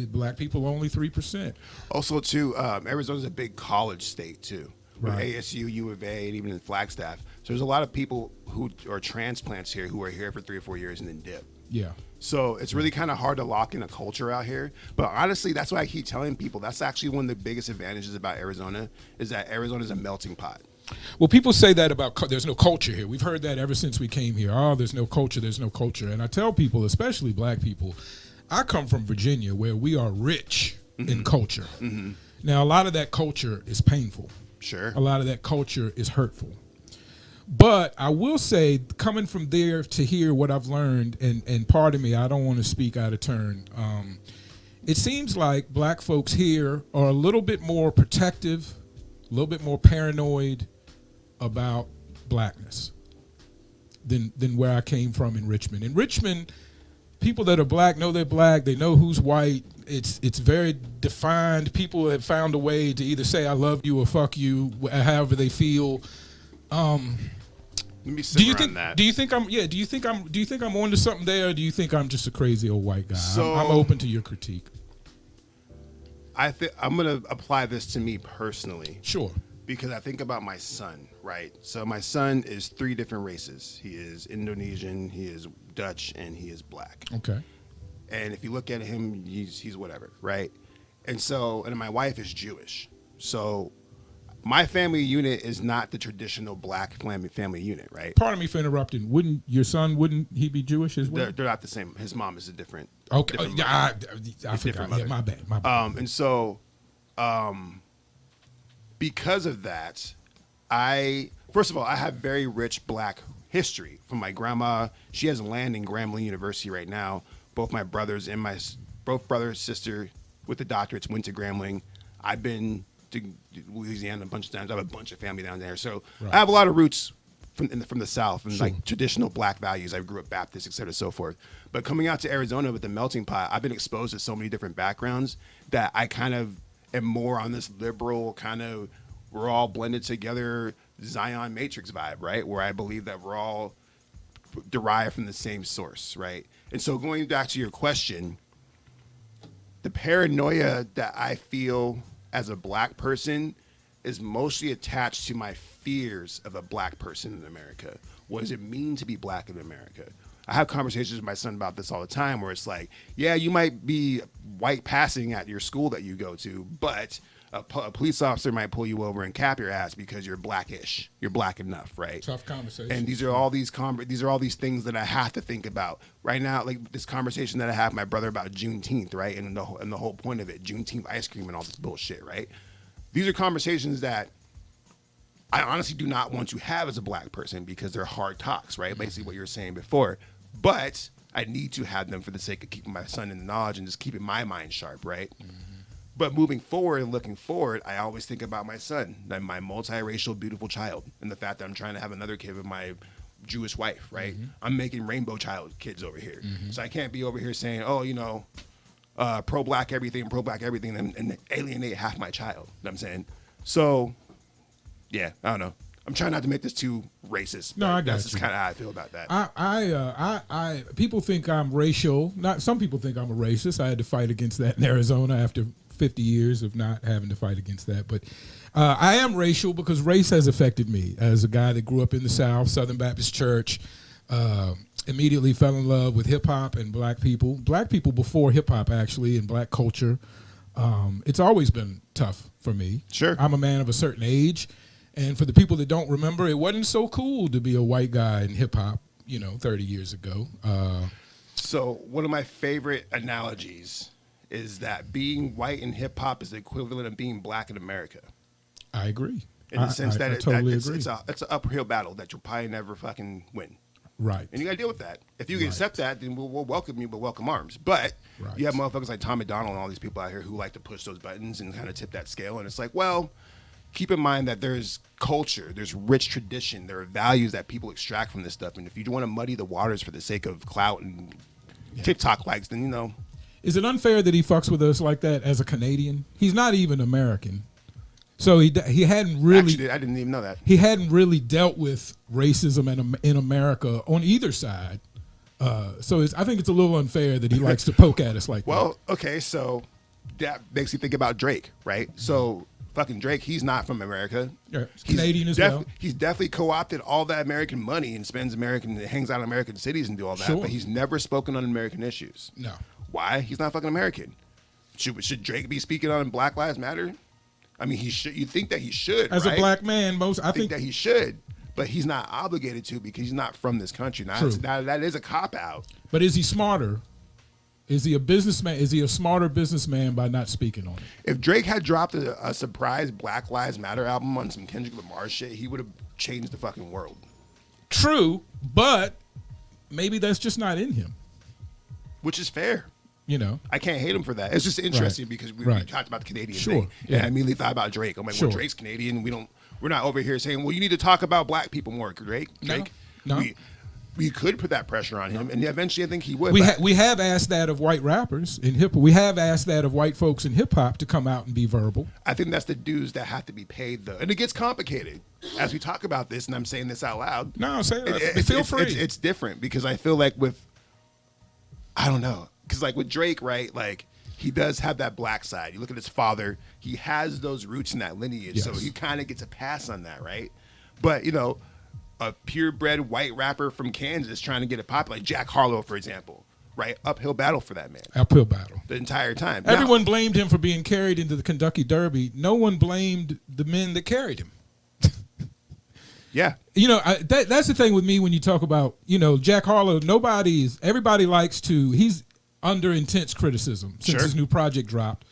black people only 3%. Also, too, Arizona's a big college state too. With Right. ASU, U of A, and even in Flagstaff. So there's a lot of people who are transplants here who are here for 3 or 4 years and then dip. Yeah. So it's really kind of hard to lock in a culture out here. But honestly, that's why I keep telling people that's actually one of the biggest advantages about Arizona, is that Arizona is a melting pot. Well, people say that about there's no culture here. We've heard that ever since we came here. Oh, there's no culture. There's no culture. And I tell people, especially black people, I come from Virginia, where we are rich in culture. Now, a lot of that culture is painful. Sure. A lot of that culture is hurtful. But I will say, coming from there to hear what I've learned, and pardon me, I don't want to speak out of turn. It seems like black folks here are a little bit more protective, a little bit more paranoid about blackness than where I came from in Richmond. In Richmond, people that are black know they're black. They know who's white. It's very defined. People have found a way to either say I love you or fuck you, however they feel. Let me sit around that. Do you think I'm onto something there, or do you think I'm just a crazy old white guy? So, I'm open to your critique. I think I'm gonna apply this to me personally. Sure. Because I think about my son, right? So my son is 3 different races. He is Indonesian, he is Dutch, and he is black. Okay. And if you look at him, he's whatever, right? And my wife is Jewish. So my family unit is not the traditional black family unit, right? Pardon me for interrupting. Wouldn't he be Jewish as well? They're not the same. His mom is a different. Okay. Different I mother. forgot. Yeah, my bad. And so, because of that, first of all, I have very rich black history from my grandma. She has land in Grambling University right now. Both my brothers and both brother, sister with the doctorates went to Grambling. I've been to Louisiana a bunch of times. I have a bunch of family down there. So I have a lot of roots from the South and like traditional black values. I grew up Baptist, et cetera, so forth. But coming out to Arizona with the melting pot, I've been exposed to so many different backgrounds that I kind of am more on this liberal kind of, we're all blended together Zion Matrix vibe, right? Where I believe that we're all derived from the same source, right? And so going back to your question, the paranoia that I feel as a black person is mostly attached to my fears of a black person in America. What does it mean to be black in America? I have conversations with my son about this all the time, where it's like, yeah, you might be white passing at your school that you go to, but A police officer might pull you over and cap your ass because you're blackish. You're black enough, right? Tough conversation. And these are all these things that I have to think about right now. Like this conversation that I have with my brother about Juneteenth, right? And the whole point of it, Juneteenth ice cream and all this bullshit, right? These are conversations that I honestly do not want to have as a black person because they're hard talks, right? Basically what you were saying before. But I need to have them for the sake of keeping my son in the knowledge and just keeping my mind sharp, right? But moving forward and looking forward, I always think about my son, my multiracial, beautiful child, and the fact that I'm trying to have another kid with my Jewish wife, right? I'm making rainbow child kids over here. So I can't be over here saying, oh, you know, pro-black everything, and alienate half my child. You know what I'm saying? So, yeah, I don't know. I'm trying not to make this too racist. No, I got that's just kind of how I feel about that. I people think I'm racial. Some people think I'm a racist. I had to fight against that in Arizona after 50 years of not having to fight against that. But I am racial because race has affected me as a guy that grew up in the South, Southern Baptist Church. Immediately fell in love with hip hop and black people. Black people before hip hop, actually, and black culture. It's always been tough for me. Sure. I'm a man of a certain age. And for the people that don't remember, it wasn't so cool to be a white guy in hip hop, 30 years ago. So one of my favorite analogies is that being white in hip hop is the equivalent of being black in America. I agree. In the sense that I totally agree. It's an uphill battle that you'll probably never fucking win. Right. And you got to deal with that. If you can accept that, then we'll welcome you, but welcome arms. But you have motherfuckers like Tom McDonald and all these people out here who like to push those buttons and kind of tip that scale. And it's like, well, keep in mind that there's culture, there's rich tradition, there are values that people extract from this stuff. And if you want to muddy the waters for the sake of clout and TikTok likes, then, Is it unfair that he fucks with us like that as a Canadian? He's not even American. So he hadn't really... Actually, I didn't even know that. He hadn't really dealt with racism in America on either side. So I think it's a little unfair that he likes to poke at us like that. Well, okay, so that makes you think about Drake, right? So fucking Drake, he's not from America. Yeah, he's Canadian as well. He's definitely co-opted all that American money and hangs out in American cities and do all that, Sure. but he's never spoken on American issues. No. Why? He's not fucking American. Should Drake be speaking on Black Lives Matter? I mean, he should. You think that he should, As right? a black man, I think that he should, but he's not obligated to because he's not from this country. Now, that is a cop-out. But is he smarter? Is he a businessman? Is he a smarter businessman by not speaking on it? If Drake had dropped a surprise Black Lives Matter album on some Kendrick Lamar shit, he would have changed the fucking world. True, but maybe that's just not in him. Which is fair. I can't hate him for that. It's just interesting because we talked about the Canadian thing. Yeah. And I immediately thought about Drake. I'm like, well, Drake's Canadian. We're not over here saying, well, you need to talk about black people more, Drake. No. We could put that pressure on him, and eventually I think he would. We have asked that of white rappers in hip hop. We have asked that of white folks in hip hop to come out and be verbal. I think that's the dues that have to be paid, though. And it gets complicated as we talk about this, and I'm saying this out loud. No, say it. Feel free. It's different because I feel like I don't know. Because like with Drake, right, like he does have that black side. You look at his father, he has those roots in that lineage. So he kind of gets a pass on that, right? But, a purebred white rapper from Kansas trying to get it popular, like Jack Harlow, for example, right? Uphill battle for that man. Uphill battle. The entire time. Everyone blamed him for being carried into the Kentucky Derby. No one blamed the men that carried him. Yeah. That's the thing with me when you talk about, Jack Harlow, everybody likes to, he's under intense criticism since his new project dropped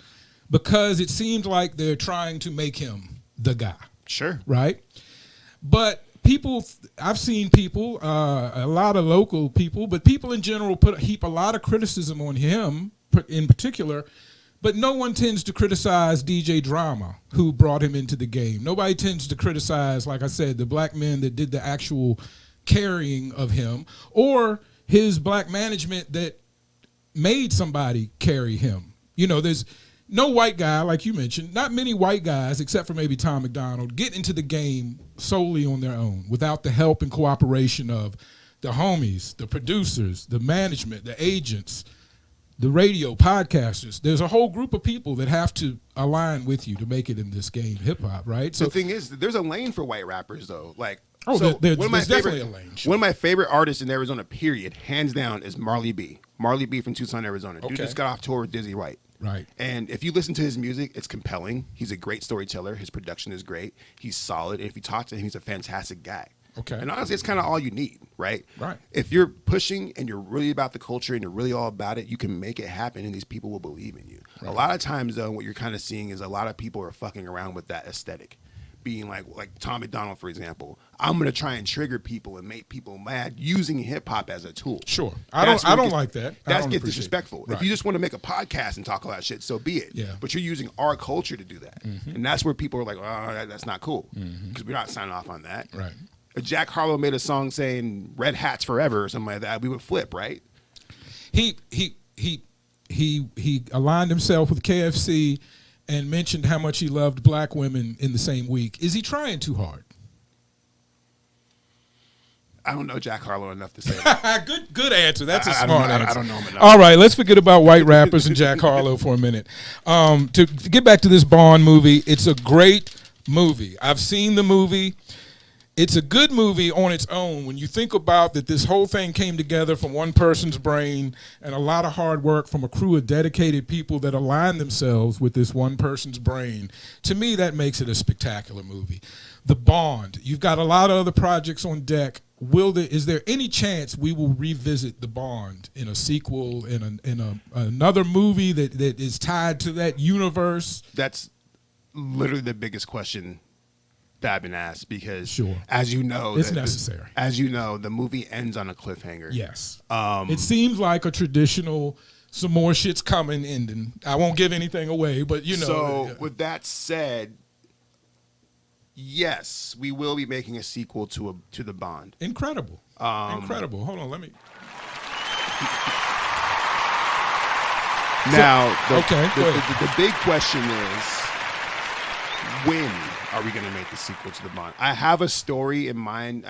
because it seemed like they're trying to make him the guy. Sure. Right? But I've seen people, a lot of local people, but people in general heap a lot of criticism on him in particular, but no one tends to criticize DJ Drama, who brought him into the game. Nobody tends to criticize, like I said, the black men that did the actual carrying of him or his black management that made somebody carry him. There's no white guy, like you mentioned, not many white guys, except for maybe Tom McDonald, get into the game solely on their own without the help and cooperation of the homies, the producers, the management, the agents, the radio, podcasters. There's a whole group of people that have to align with you to make it in this game, hip-hop, right? So the thing is, there's a lane for white rappers, though. Like, there's definitely a lane. Sure. One of my favorite artists in Arizona, period, hands down, is Marley B. Marley B from Tucson, Arizona. Dude just got off tour with Dizzy White. Right. And if you listen to his music, it's compelling. He's a great storyteller. His production is great. He's solid. And if you talk to him, he's a fantastic guy. Okay. And honestly, it's kind of all you need, right? Right. If you're pushing and you're really about the culture and you're really all about it, you can make it happen and these people will believe in you. Right. A lot of times, though, what you're kind of seeing is a lot of people are fucking around with that aesthetic. Being like Tom McDonald, for example, I'm gonna try and trigger people and make people mad using hip hop as a tool. Sure, I don't like that. That gets disrespectful. Right. If you just want to make a podcast and talk all that shit, so be it. Yeah. But you're using our culture to do that, and that's where people are like, "Oh, that's not cool," because we're not signing off on that. Right. If Jack Harlow made a song saying "Red Hats Forever" or something like that, we would flip, right? He aligned himself with KFC. And mentioned how much he loved black women in the same week. Is he trying too hard? I don't know Jack Harlow enough to say that. Good answer. That's a smart answer. I don't know him enough. All right, let's forget about white rappers and Jack Harlow for a minute. To get back to this Bond movie, it's a great movie. I've seen the movie. It's a good movie on its own when you think about that this whole thing came together from one person's brain and a lot of hard work from a crew of dedicated people that align themselves with this one person's brain. To me, that makes it a spectacular movie. The Bond, you've got a lot of other projects on deck. Is there any chance we will revisit The Bond in a sequel, in another movie that is tied to that universe? That's literally the biggest question that I've been asked because, sure, as you know, it's necessary. As you know, the movie ends on a cliffhanger. Yes, it seems like a traditional "some more shit's coming" ending. I won't give anything away, but you know. So, with that said, yes, we will be making a sequel to the Bond. Incredible, incredible. Hold on, let me. Now, the big question is, when are we going to make the sequel to the Bond? I have a story in mind.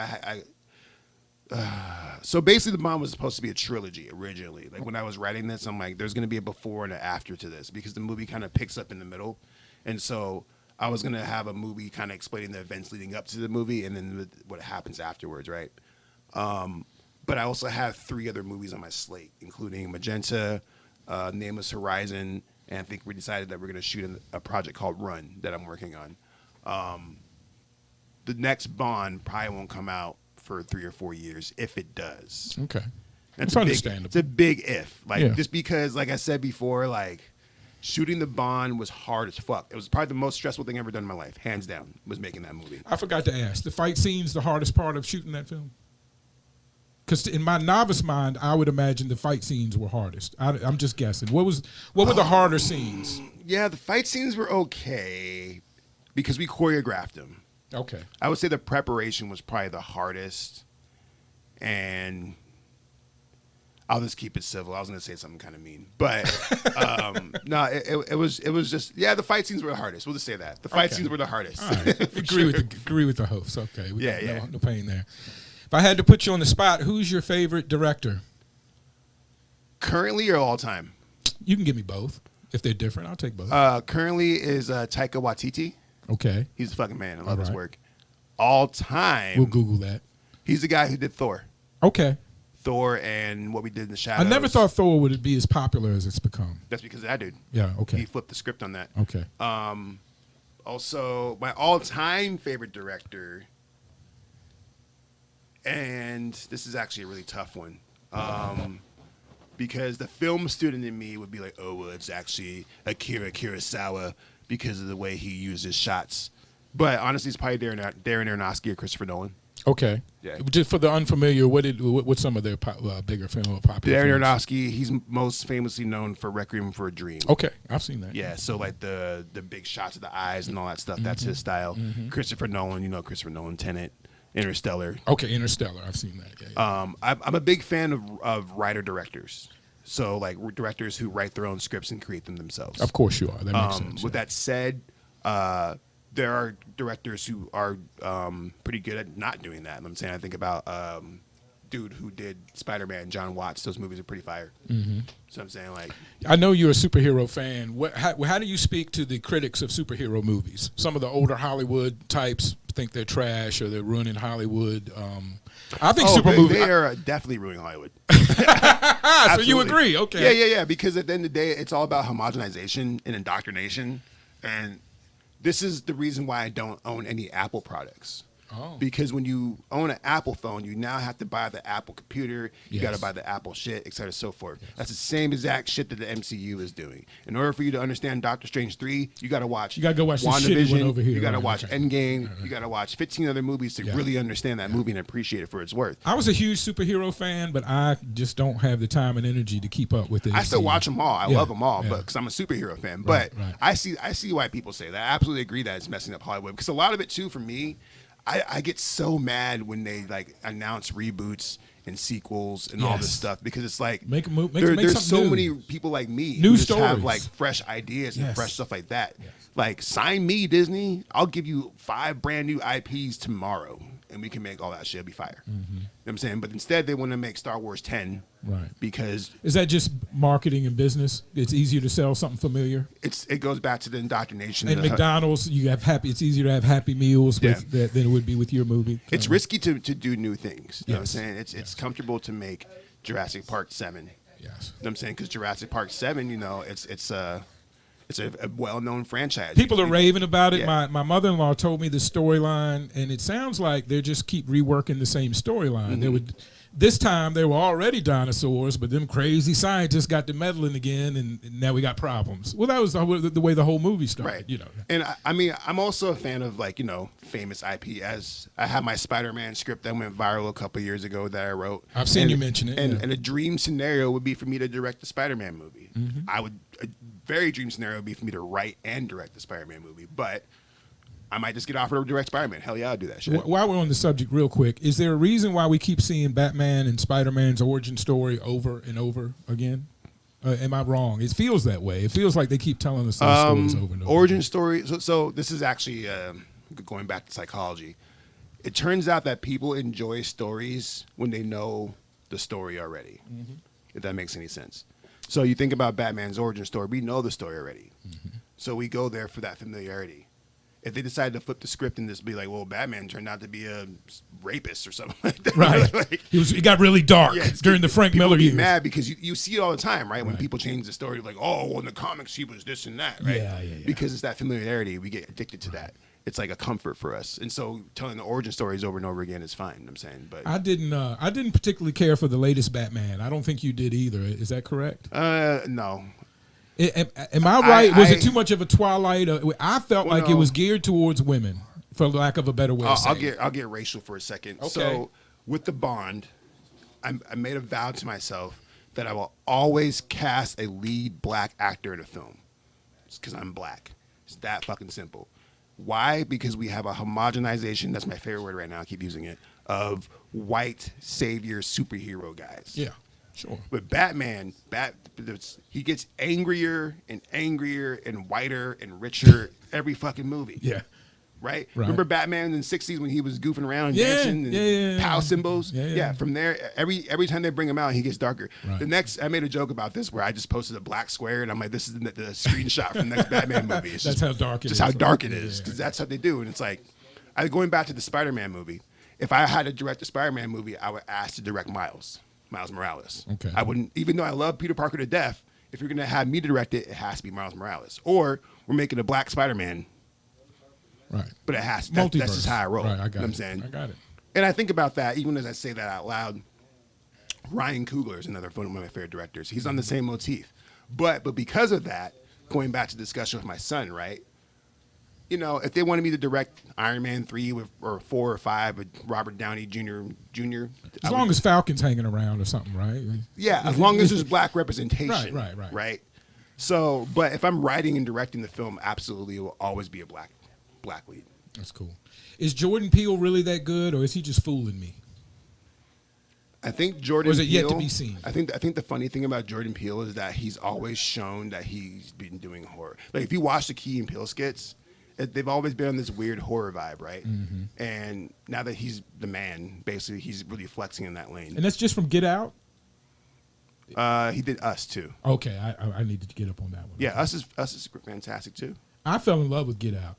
So basically, the Bond was supposed to be a trilogy originally. Like when I was writing this, I'm like, there's going to be a before and an after to this because the movie kind of picks up in the middle. And so I was going to have a movie kind of explaining the events leading up to the movie and then what happens afterwards, right? But I also have 3 other movies on my slate, including Magenta, Nameless Horizon, and I think we decided that we're going to shoot a project called Run that I'm working on. The next Bond probably won't come out for 3 or 4 years, if it does. Okay, that's understandable. It's a big if, just because, like I said before, like shooting the Bond was hard as fuck. It was probably the most stressful thing I've ever done in my life, hands down. Was making that movie. I forgot to ask: the fight scenes the hardest part of shooting that film? Because in my novice mind, I would imagine the fight scenes were hardest. I'm just guessing. What were the harder scenes? Yeah, the fight scenes were okay because we choreographed them. Okay. I would say the preparation was probably the hardest, and I'll just keep it civil. I was going to say something kind of mean, but no, it was just the fight scenes were the hardest. We'll just say that the fight scenes were the hardest. All right. agree with the host. Okay. No pain there. If I had to put you on the spot, who's your favorite director? Currently or all time? You can give me both. If they're different, I'll take both. Currently is Taika Waititi. Okay. He's a fucking man. I love his work. All time. We'll Google that. He's the guy who did Thor. Okay. Thor and What We Did in the Shadows. I never thought Thor would be as popular as it's become. That's because of that dude. Yeah, okay. He flipped the script on that. Okay. Also, my all-time favorite director, and this is actually a really tough one, because the film student in me would be like, oh, well, it's actually Akira Kurosawa because of the way he uses shots. But honestly, it's probably Darren Aronofsky or Christopher Nolan. Okay. Yeah. Just for the unfamiliar, what's some of their bigger film popular Darren films? Aronofsky, he's most famously known for Requiem for a Dream. Okay, I've seen that. Yeah, so like the big shots of the eyes and all that stuff, that's his style. Christopher Nolan, Christopher Nolan, Tenet, Interstellar. Okay, Interstellar, I've seen that. Yeah. I'm a big fan of writer-directors. So like directors who write their own scripts and create them themselves. Of course you are. That makes sense. With that said, there are directors who are pretty good at not doing that. I'm saying I think about dude who did Spider-Man, John Watts. Those movies are pretty fire. So I'm saying, like, I know you're a superhero fan. How do you speak to the critics of superhero movies? Some of the older Hollywood types think they're trash or they're ruining Hollywood. I think they are definitely ruining Hollywood. So you agree? Okay. Yeah. Because at the end of the day, it's all about homogenization and indoctrination, and this is the reason why I don't own any Apple products. Because when you own an Apple phone, you now have to buy the Apple computer. You got to buy the Apple shit, et cetera, so forth. That's the same exact shit that the MCU is doing. In order for you to understand Doctor Strange 3, you got to watch. You got to go watch the shitty one over here. You got to watch Endgame. You got to watch 15 other movies to really understand that movie and appreciate it for its worth. I was a huge superhero fan, but I just don't have the time and energy to keep up with it. I still watch them all. I love them all, but because I'm a superhero fan. But I see why people say that. I absolutely agree that it's messing up Hollywood, because a lot of it too, for me, I get so mad when they like announce reboots and sequels and all this stuff, because it's like there's so many people like me who just have like fresh ideas and fresh stuff like that. Like, sign me, Disney. I'll give you 5 brand new IPs tomorrow, and we can make all that shit be fire. You know what I'm saying? But instead, they want to make Star Wars 10. Right. Because is that just marketing and business? It's easier to sell something familiar. It goes back to the indoctrination. And McDonald's, you have it's easier to have Happy Meals than it would be with your movie. It's risky to do new things. You know what I'm saying? It's comfortable to make Jurassic Park 7. Yes. You know what I'm saying? Because Jurassic Park 7, you know, it's a well-known franchise. People are raving about it. My mother-in-law told me the storyline, and it sounds like they just keep reworking the same storyline. This time they were already dinosaurs, but them crazy scientists got to meddling again, and now we got problems. Well, that was the way the whole movie started. Right. You know. And I mean, I'm also a fan of, like, you know, famous IP. As I have my Spider-Man script that went viral a couple years ago that I wrote. I've seen you mention it. And a dream scenario would be for me to direct the Spider-Man movie. A very dream scenario would be for me to write and direct the Spider-Man movie, but I might just get offered to direct Spider-Man. Hell yeah, I'll do that shit. While we're on the subject real quick, is there a reason why we keep seeing Batman and Spider-Man's origin story over and over again? Am I wrong? It feels that way. It feels like they keep telling us those stories over and over. Origin story. So this is actually going back to psychology. It turns out that people enjoy stories when they know the story already, if that makes any sense. So you think about Batman's origin story. We know the story already. So we go there for that familiarity. If they decide to flip the script and just be like, well, Batman turned out to be a rapist or something like that. Right. Like, it got really dark during the Frank Miller years. Mad because you see it all the time, right? When people change the story, like, oh, well, in the comics he was this and that, right? Yeah. Because it's that familiarity. We get addicted to that. It's like a comfort for us. And so telling the origin stories over and over again is fine, I'm saying. But I didn't particularly care for the latest Batman. I don't think you did either. Is that correct? No. Am I right? Was it too much of a Twilight? I felt like it was geared towards women, for lack of a better way of saying it. I'll get racial for a second. Okay. So with the Bond, I made a vow to myself that I will always cast a lead black actor in a film. It's because I'm black. It's that fucking simple. Why? Because we have a homogenization, that's my favorite word right now, I keep using it, of white savior superhero guys. Yeah, sure. But Batman, he gets angrier and angrier and whiter and richer every fucking movie. Yeah. Right? Remember Batman in the 60s when he was goofing around dancing and pow symbols? Yeah. From there, every time they bring him out, he gets darker. Right. The next, I made a joke about this where I just posted a black square and I'm like, this is the screenshot from the next Batman movie. It's that's how dark it is. Just how dark it is, because that's how they do. And it's like, going back to the Spider-Man movie, if I had to direct the Spider-Man movie, I would ask to direct Miles Morales. Okay. I wouldn't, even though I love Peter Parker to death, if you're going to have me direct it, it has to be Miles Morales. Or we're making a black Spider-Man. Right. But it has to. That's just how I roll. Right, I got you know what I'm saying? I got it. And I think about that, even as I say that out loud, Ryan Coogler is another one of my favorite directors. He's on the same motif. But because of that, going back to the discussion with my son, right? You know, if they wanted me to direct Iron Man 3 or 4 or 5 with Robert Downey Jr. As long as Falcon's hanging around or something, right? Yeah, as long as there's black representation. Right. So, but if I'm writing and directing the film, absolutely it will always be a black lead. That's cool. Is Jordan Peele really that good, or is he just fooling me? I think Jordan Or is it Peele, yet to be seen? I think the funny thing about Jordan Peele is that he's always shown that he's been doing horror. Like if you watch the Key and Peele skits, they've always been on this weird horror vibe, right? And now that he's the man, basically, he's really flexing in that lane. And that's just from Get Out? He did Us too. Okay, I needed to get up on that one. Yeah, Us is fantastic too. I fell in love with Get Out.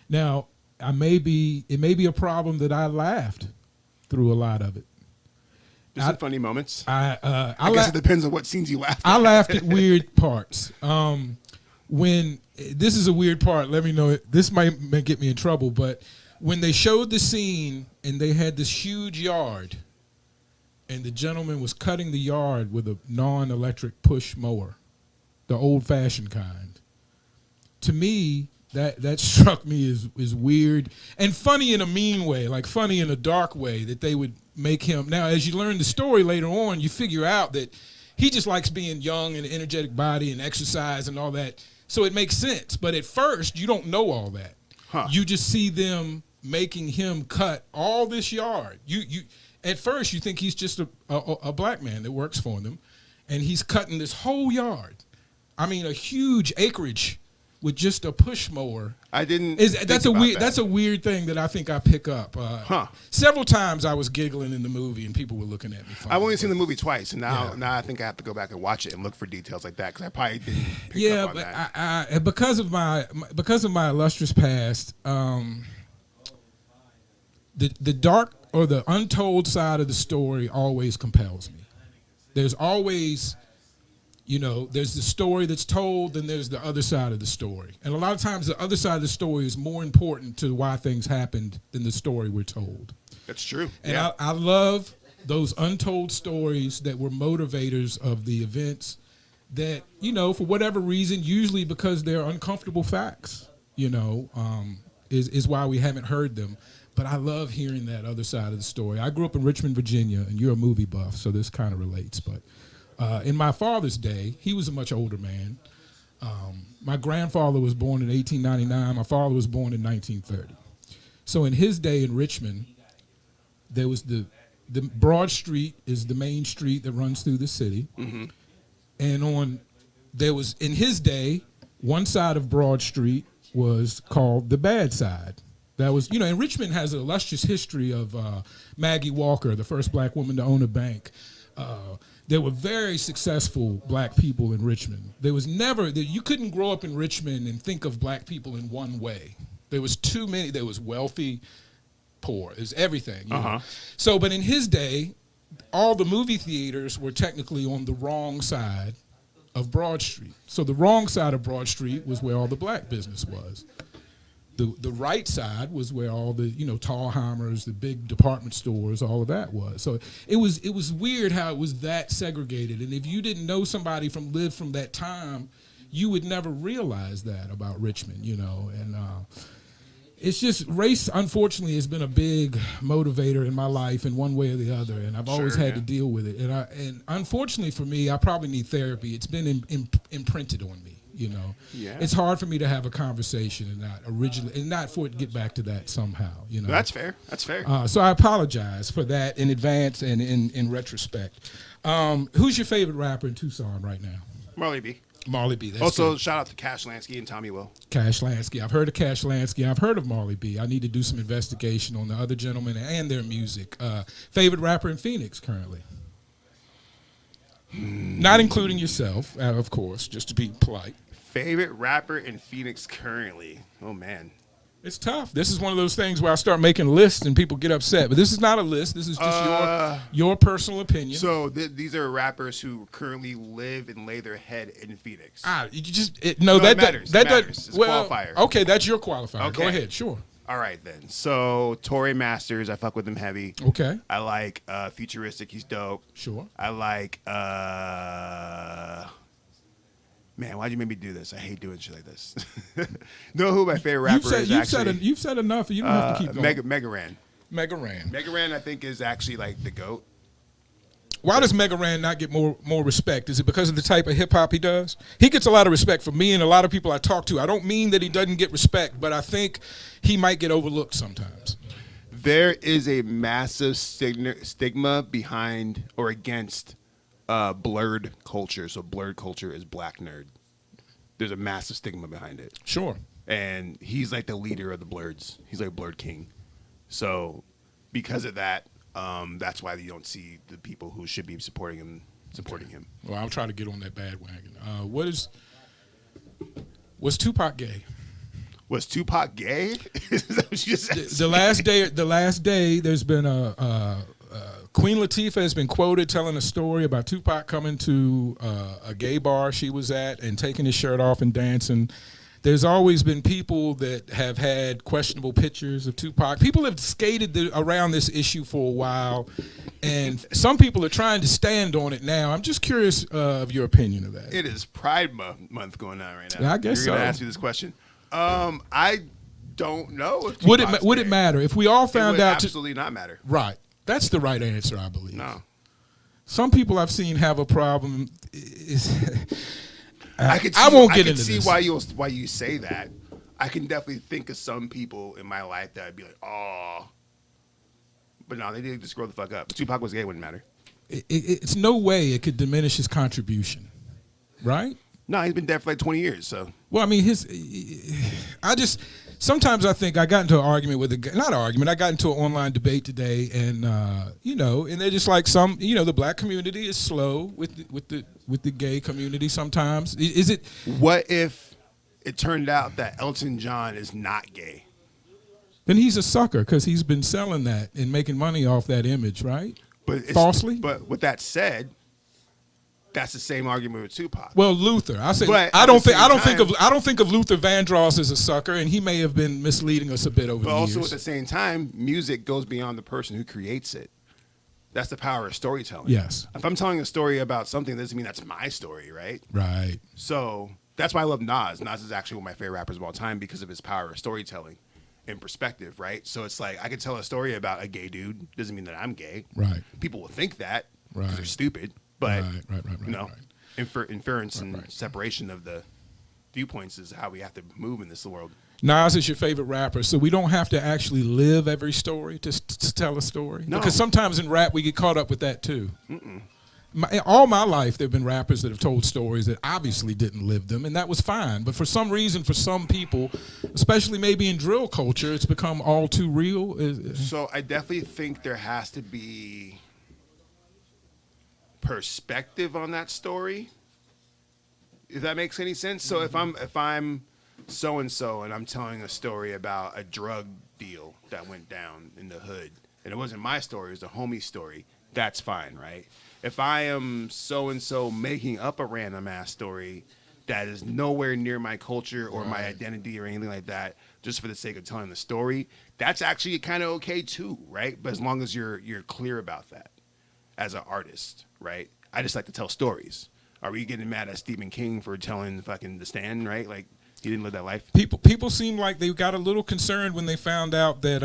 Now, it may be a problem that I laughed through a lot of it. There's some funny moments. I guess it depends on what scenes you laughed at. I laughed at weird parts. When this is a weird part, let me know. This might get me in trouble, but when they showed the scene and they had this huge yard, and the gentleman was cutting the yard with a non-electric push mower, the old-fashioned kind. To me, that struck me as weird and funny in a mean way, like funny in a dark way, that they would make him. Now, as you learn the story later on, you figure out that he just likes being young and an energetic body and exercise and all that. So it makes sense. But at first, you don't know all that. You just see them making him cut all this yard. At first, you think he's just a black man that works for them, and he's cutting this whole yard. I mean, a huge acreage with just a push mower. That's a weird thing that I think I pick up. Several times I was giggling in the movie, and people were looking at me funny. I've only seen the movie twice, and now I think I have to go back and watch it and look for details like that, because I probably didn't pick up on that. I because of my illustrious past, the dark or the untold side of the story always compels me. There's always, there's the story that's told, and there's the other side of the story. And a lot of times the other side of the story is more important to why things happened than the story we're told. That's true. And I love those untold stories that were motivators of the events that, for whatever reason, usually because they're uncomfortable facts, is why we haven't heard them. But I love hearing that other side of the story. I grew up in Richmond, Virginia, and you're a movie buff, so this kind of relates. But in my father's day, he was a much older man. My grandfather was born in 1899. My father was born in 1930. So in his day in Richmond, there was the Broad Street is the main street that runs through the city. And there was, in his day, one side of Broad Street was called the bad side. That was, and Richmond has an illustrious history of Maggie Walker, the first black woman to own a bank. There were very successful black people in Richmond. There was you couldn't grow up in Richmond and think of black people in one way. There was too many. There was wealthy, poor. It was everything. So, but in his day, all the movie theaters were technically on the wrong side of Broad Street. So the wrong side of Broad Street was where all the black business was. The right side was where all the Tallheimers, the big department stores, all of that was. So it was weird how it was that segregated. And if you didn't know somebody lived from that time, you would never realize that about Richmond, And it's just race. Unfortunately, has been a big motivator in my life in one way or the other, and I've always had to deal with it. And unfortunately for me, I probably need therapy. It's been imprinted on me. It's hard for me to have a conversation and not for it to get back to that somehow. That's fair. So I apologize for that in advance and in retrospect. Who's your favorite rapper in Tucson right now? Marley B. Marley B. That's also good. Shout out to Cash Lansky and Tommy Will. Cash Lansky. I've heard of Cash Lansky. I've heard of Marley B. I need to do some investigation on the other gentlemen and their music. Favorite rapper in Phoenix currently? Not including yourself, of course, just to be polite. Favorite rapper in Phoenix currently? Oh, man. It's tough. This is one of those things where I start making lists and people get upset. But this is not a list. This is just your personal opinion. So these are rappers who currently live and lay their head in Phoenix. That matters. That matters. It's a qualifier. Okay, that's your qualifier. Okay. Go ahead. Sure. All right, then. So Torrey Masters, I fuck with him heavy. Okay. I like Futuristic. He's dope. Sure. I like man, why'd you make me do this? I hate doing shit like this. Know who my favorite rapper is actually? You've said enough. You don't have to keep going. Mega Ran. Mega Ran, I think, is actually like the GOAT. Why does Mega Ran not get more respect? Is it because of the type of hip-hop he does? He gets a lot of respect from me and a lot of people I talk to. I don't mean that he doesn't get respect, but I think he might get overlooked sometimes. There is a massive stigma behind or against blurred culture. So blurred culture is black nerd. There's a massive stigma behind it. Sure. and he's like the leader of the Blurs. He's like Blurred King. So because of that, that's why you don't see the people who should be supporting him. Well, I'll try to get on that bandwagon. Was Tupac gay? Was Tupac gay? Is that what you just The last day, there's been Queen Latifah has been quoted telling a story about Tupac coming to a gay bar she was at and taking his shirt off and dancing. There's always been people that have had questionable pictures of Tupac. People have skated around this issue for a while, and some people are trying to stand on it now. I'm just curious of your opinion of that. It is Pride Month going on right now. I guess You're so. going to ask me this question. I don't know if Would Tupac's it matter if we all found out? Absolutely not matter. Right. That's the right answer, I believe. No. Some people I've seen have a problem. I can see why you say that. I can definitely think of some people in my life that would be like, oh, but no, they did just grow the fuck up. But Tupac was gay, it wouldn't matter. It's no way it could diminish his contribution, right? No, he's been dead for like 20 years. So, well, I mean, sometimes I think I got into an argument with I got into an online debate today, and and they're just like the black community is slow with the gay community sometimes. Is it? What if it turned out that Elton John is not gay? Then he's a sucker because he's been selling that and making money off that image, right? But falsely. But with that said, that's the same argument with Tupac. Well, Luther, I don't think of Luther Vandross as a sucker, and he may have been misleading us a bit over the years. But also at the same time, music goes beyond the person who creates it. That's the power of storytelling. Yes. If I'm telling a story about something, that doesn't mean that's my story, right? Right. So that's why I love Nas. Nas is actually one of my favorite rappers of all time because of his power of storytelling and perspective, right? So it's like I could tell a story about a gay dude. Doesn't mean that I'm gay. Right. People will think that right. because they're stupid. But right. Inference and separation of the viewpoints is how we have to move in this world. Nas is your favorite rapper, so we don't have to actually live every story to tell a story. No. Because sometimes in rap we get caught up with that too. All my life there have been rappers that have told stories that obviously didn't live them, and that was fine. But for some reason, for some people, especially maybe in drill culture, it's become all too real. So I definitely think there has to be perspective on that story, if that makes any sense. So if I'm so and so and I'm telling a story about a drug deal that went down in the hood, and it wasn't my story, it was a homie's story, that's fine, right? If I am so and so making up a random ass story that is nowhere near my culture or my identity or anything like that, just for the sake of telling the story, that's actually kind of okay too, right? But as long as you're clear about that as an artist, right? I just like to tell stories. Are we getting mad at Stephen King for telling fucking The Stand, right? Like, he didn't live that life. People seem like they got a little concerned when they found out that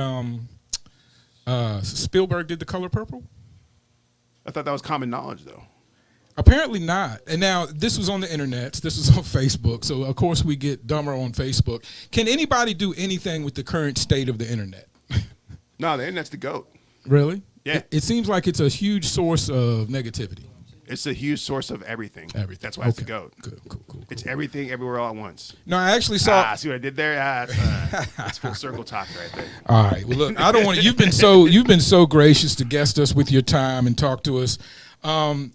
Spielberg did The Color Purple. I thought that was common knowledge, though. Apparently not. And now, this was on the internet. This was on Facebook. So, of course, we get dumber on Facebook. Can anybody do anything with the current state of the internet? No, the internet's the GOAT. Really? Yeah. It seems like it's a huge source of negativity. It's a huge source of everything. That's why it's the GOAT. Cool. It's everything, everywhere, all at once. No, I actually saw. See what I did there? That's full circle talk right there. All right. Well, look, I don't want to. You've been so gracious to guest us with your time and talk to us.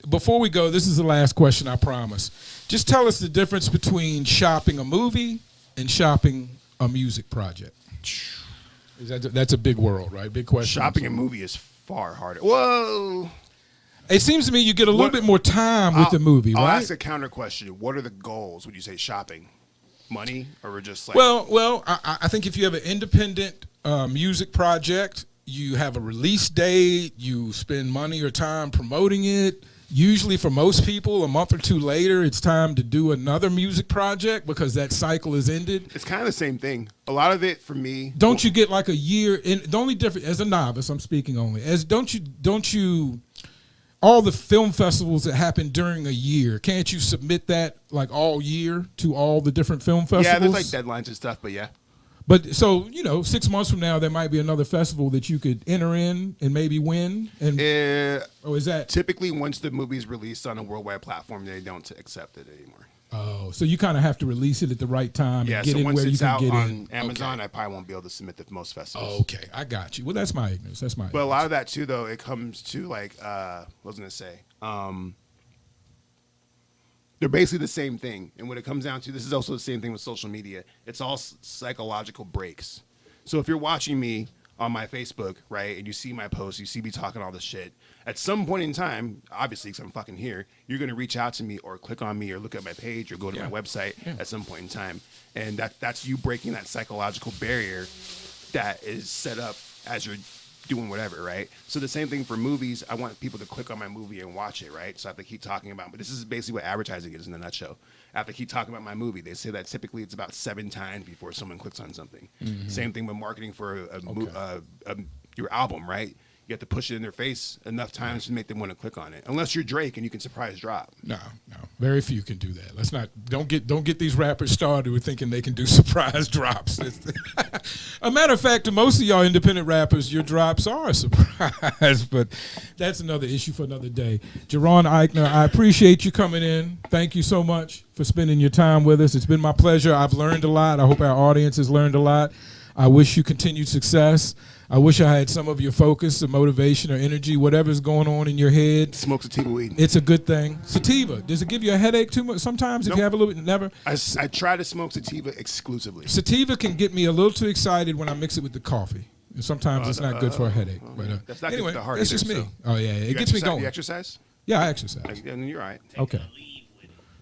Before we go, this is the last question, I promise. Just tell us the difference between shopping a movie and shopping a music project. That's a big world, right? Big question. Shopping a movie is far harder. Whoa. It seems to me you get a little bit more time with the movie, right? I'll ask a counter question. What are the goals when you say shopping? Money, or just like? Well, I think if you have an independent music project, you have a release date, you spend money or time promoting it. Usually for most people, a month or two later, it's time to do another music project because that cycle is ended. It's kind of the same thing. A lot of it for me. Don't you get like a year? And the only difference, as a novice, I'm speaking only, don't you all the film festivals that happen during a year, can't you submit that like all year to all the different film festivals? Yeah, there's like deadlines and stuff, but yeah. But so, 6 months from now, there might be another festival that you could enter in and maybe win. And is that typically once the movie's released on a worldwide platform, they don't accept it anymore? Oh, so you kind of have to release it at the right time Yeah, and get so in once where you it's can out get on in. Amazon, Okay. I probably won't be able to submit to most festivals. Oh, okay, I got you. Well, that's my ignorance. That's my But a ignorance. lot of that too, though, it comes to like, what was I gonna say? They're basically the same thing. And when it comes down to, this is also the same thing with social media. It's all psychological breaks. So if you're watching me on my Facebook, right, and you see my posts, you see me talking all this shit, at some point in time, obviously, because I'm fucking here, you're going to reach out to me or click on me or look at my page or go to my website at some point in time. And that's you breaking that psychological barrier that is set up as you're doing whatever, right? So the same thing for movies. I want people to click on my movie and watch it, right? So I have to keep talking about, but this is basically what advertising is in a nutshell. I have to keep talking about my movie. They say that typically it's about 7 times before someone clicks on something. Same thing with marketing for your album, right? You have to push it in their face enough times to make them want to click on it. Unless you're Drake and you can surprise drop. No. Very few can do that. Let's not don't get these rappers started with thinking they can do surprise drops. A matter of fact, to most of y'all independent rappers, your drops are a surprise, but that's another issue for another day. Jaron Ikner, I appreciate you coming in. Thank you so much for spending your time with us. It's been my pleasure. I've learned a lot. I hope our audience has learned a lot. I wish you continued success. I wish I had some of your focus or motivation or energy, whatever's going on in your head. Smoke sativa weed. It's a good thing. Sativa, does it give you a headache too much sometimes if you have a little bit? Never? I try to smoke sativa exclusively. Sativa can get me a little too excited when I mix it with the coffee. And sometimes it's not good for a headache. But That's not anyway, good for the heart that's either, just me. so. Oh, yeah, it gets me going. You exercise? Yeah, I exercise. Yeah, then you're all right. Okay.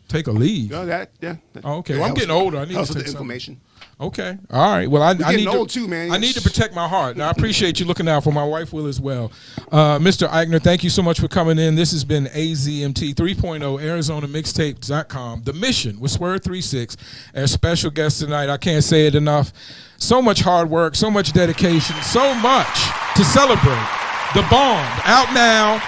Take a leave. No, yeah. Oh, okay. Well, I'm getting older. I need to helps take with the something. inflammation. Okay. All right. Well, I getting need old to, too, man. I need to protect my heart. Now, I appreciate you looking out for my wife will as well. Mr. Ikner, thank you so much for coming in. This has been AZMT 3.0, ArizonaMixtapes.com. The Mission with Swerve36. Our special guest tonight, I can't say it enough. So much hard work, so much dedication, so much to celebrate. The Bond, out now.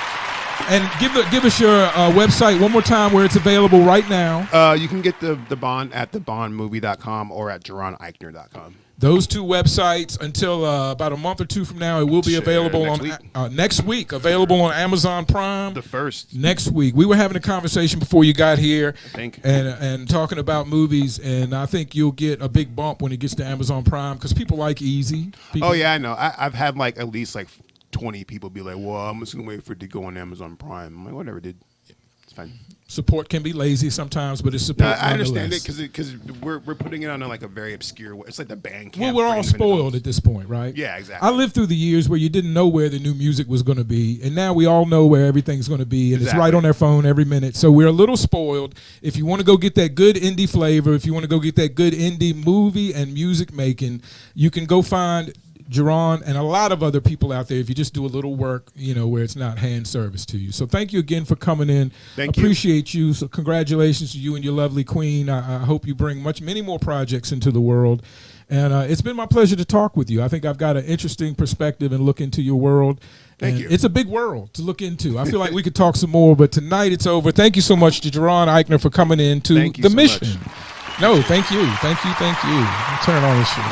And give us your website one more time where it's available right now. You can get the Bond at thebondmovie.com or at JaronIkner.com. Those two websites until about a month or two from now, it will be available next week. Available on Amazon Prime. The first next week. We were having a conversation before you got here, I think. and talking about movies, and I think you'll get a big bump when it gets to Amazon Prime because people like easy. Oh yeah, I know. I've had like at least like 20 people be like, well, I'm just gonna wait for it to go on Amazon Prime. I'm like, whatever, dude. It's fine. Support can be lazy sometimes, but it's support. I understand it because we're putting it on like a very obscure way. It's like the Bandcamp. Well, we're all spoiled at this point, right? Yeah, exactly. I lived through the years where you didn't know where the new music was going to be, and now we all know where everything's going to be, and it's right on their phone every minute. So we're a little spoiled. If you want to go get that good indie flavor, if you want to go get that good indie movie and music making, you can go find Jaron and a lot of other people out there if you just do a little work, where it's not hand service to you. So thank you again for coming in. Appreciate you. So congratulations to you and your lovely queen. I hope you bring many more projects into the world. And it's been my pleasure to talk with you. I think I've got an interesting perspective and look into your world. Thank you. It's a big world to look into. I feel like we could talk some more, but tonight it's over. Thank you so much to Jaron Ikner for coming in to The Mission. No, thank you. Thank you. Turn on this shit.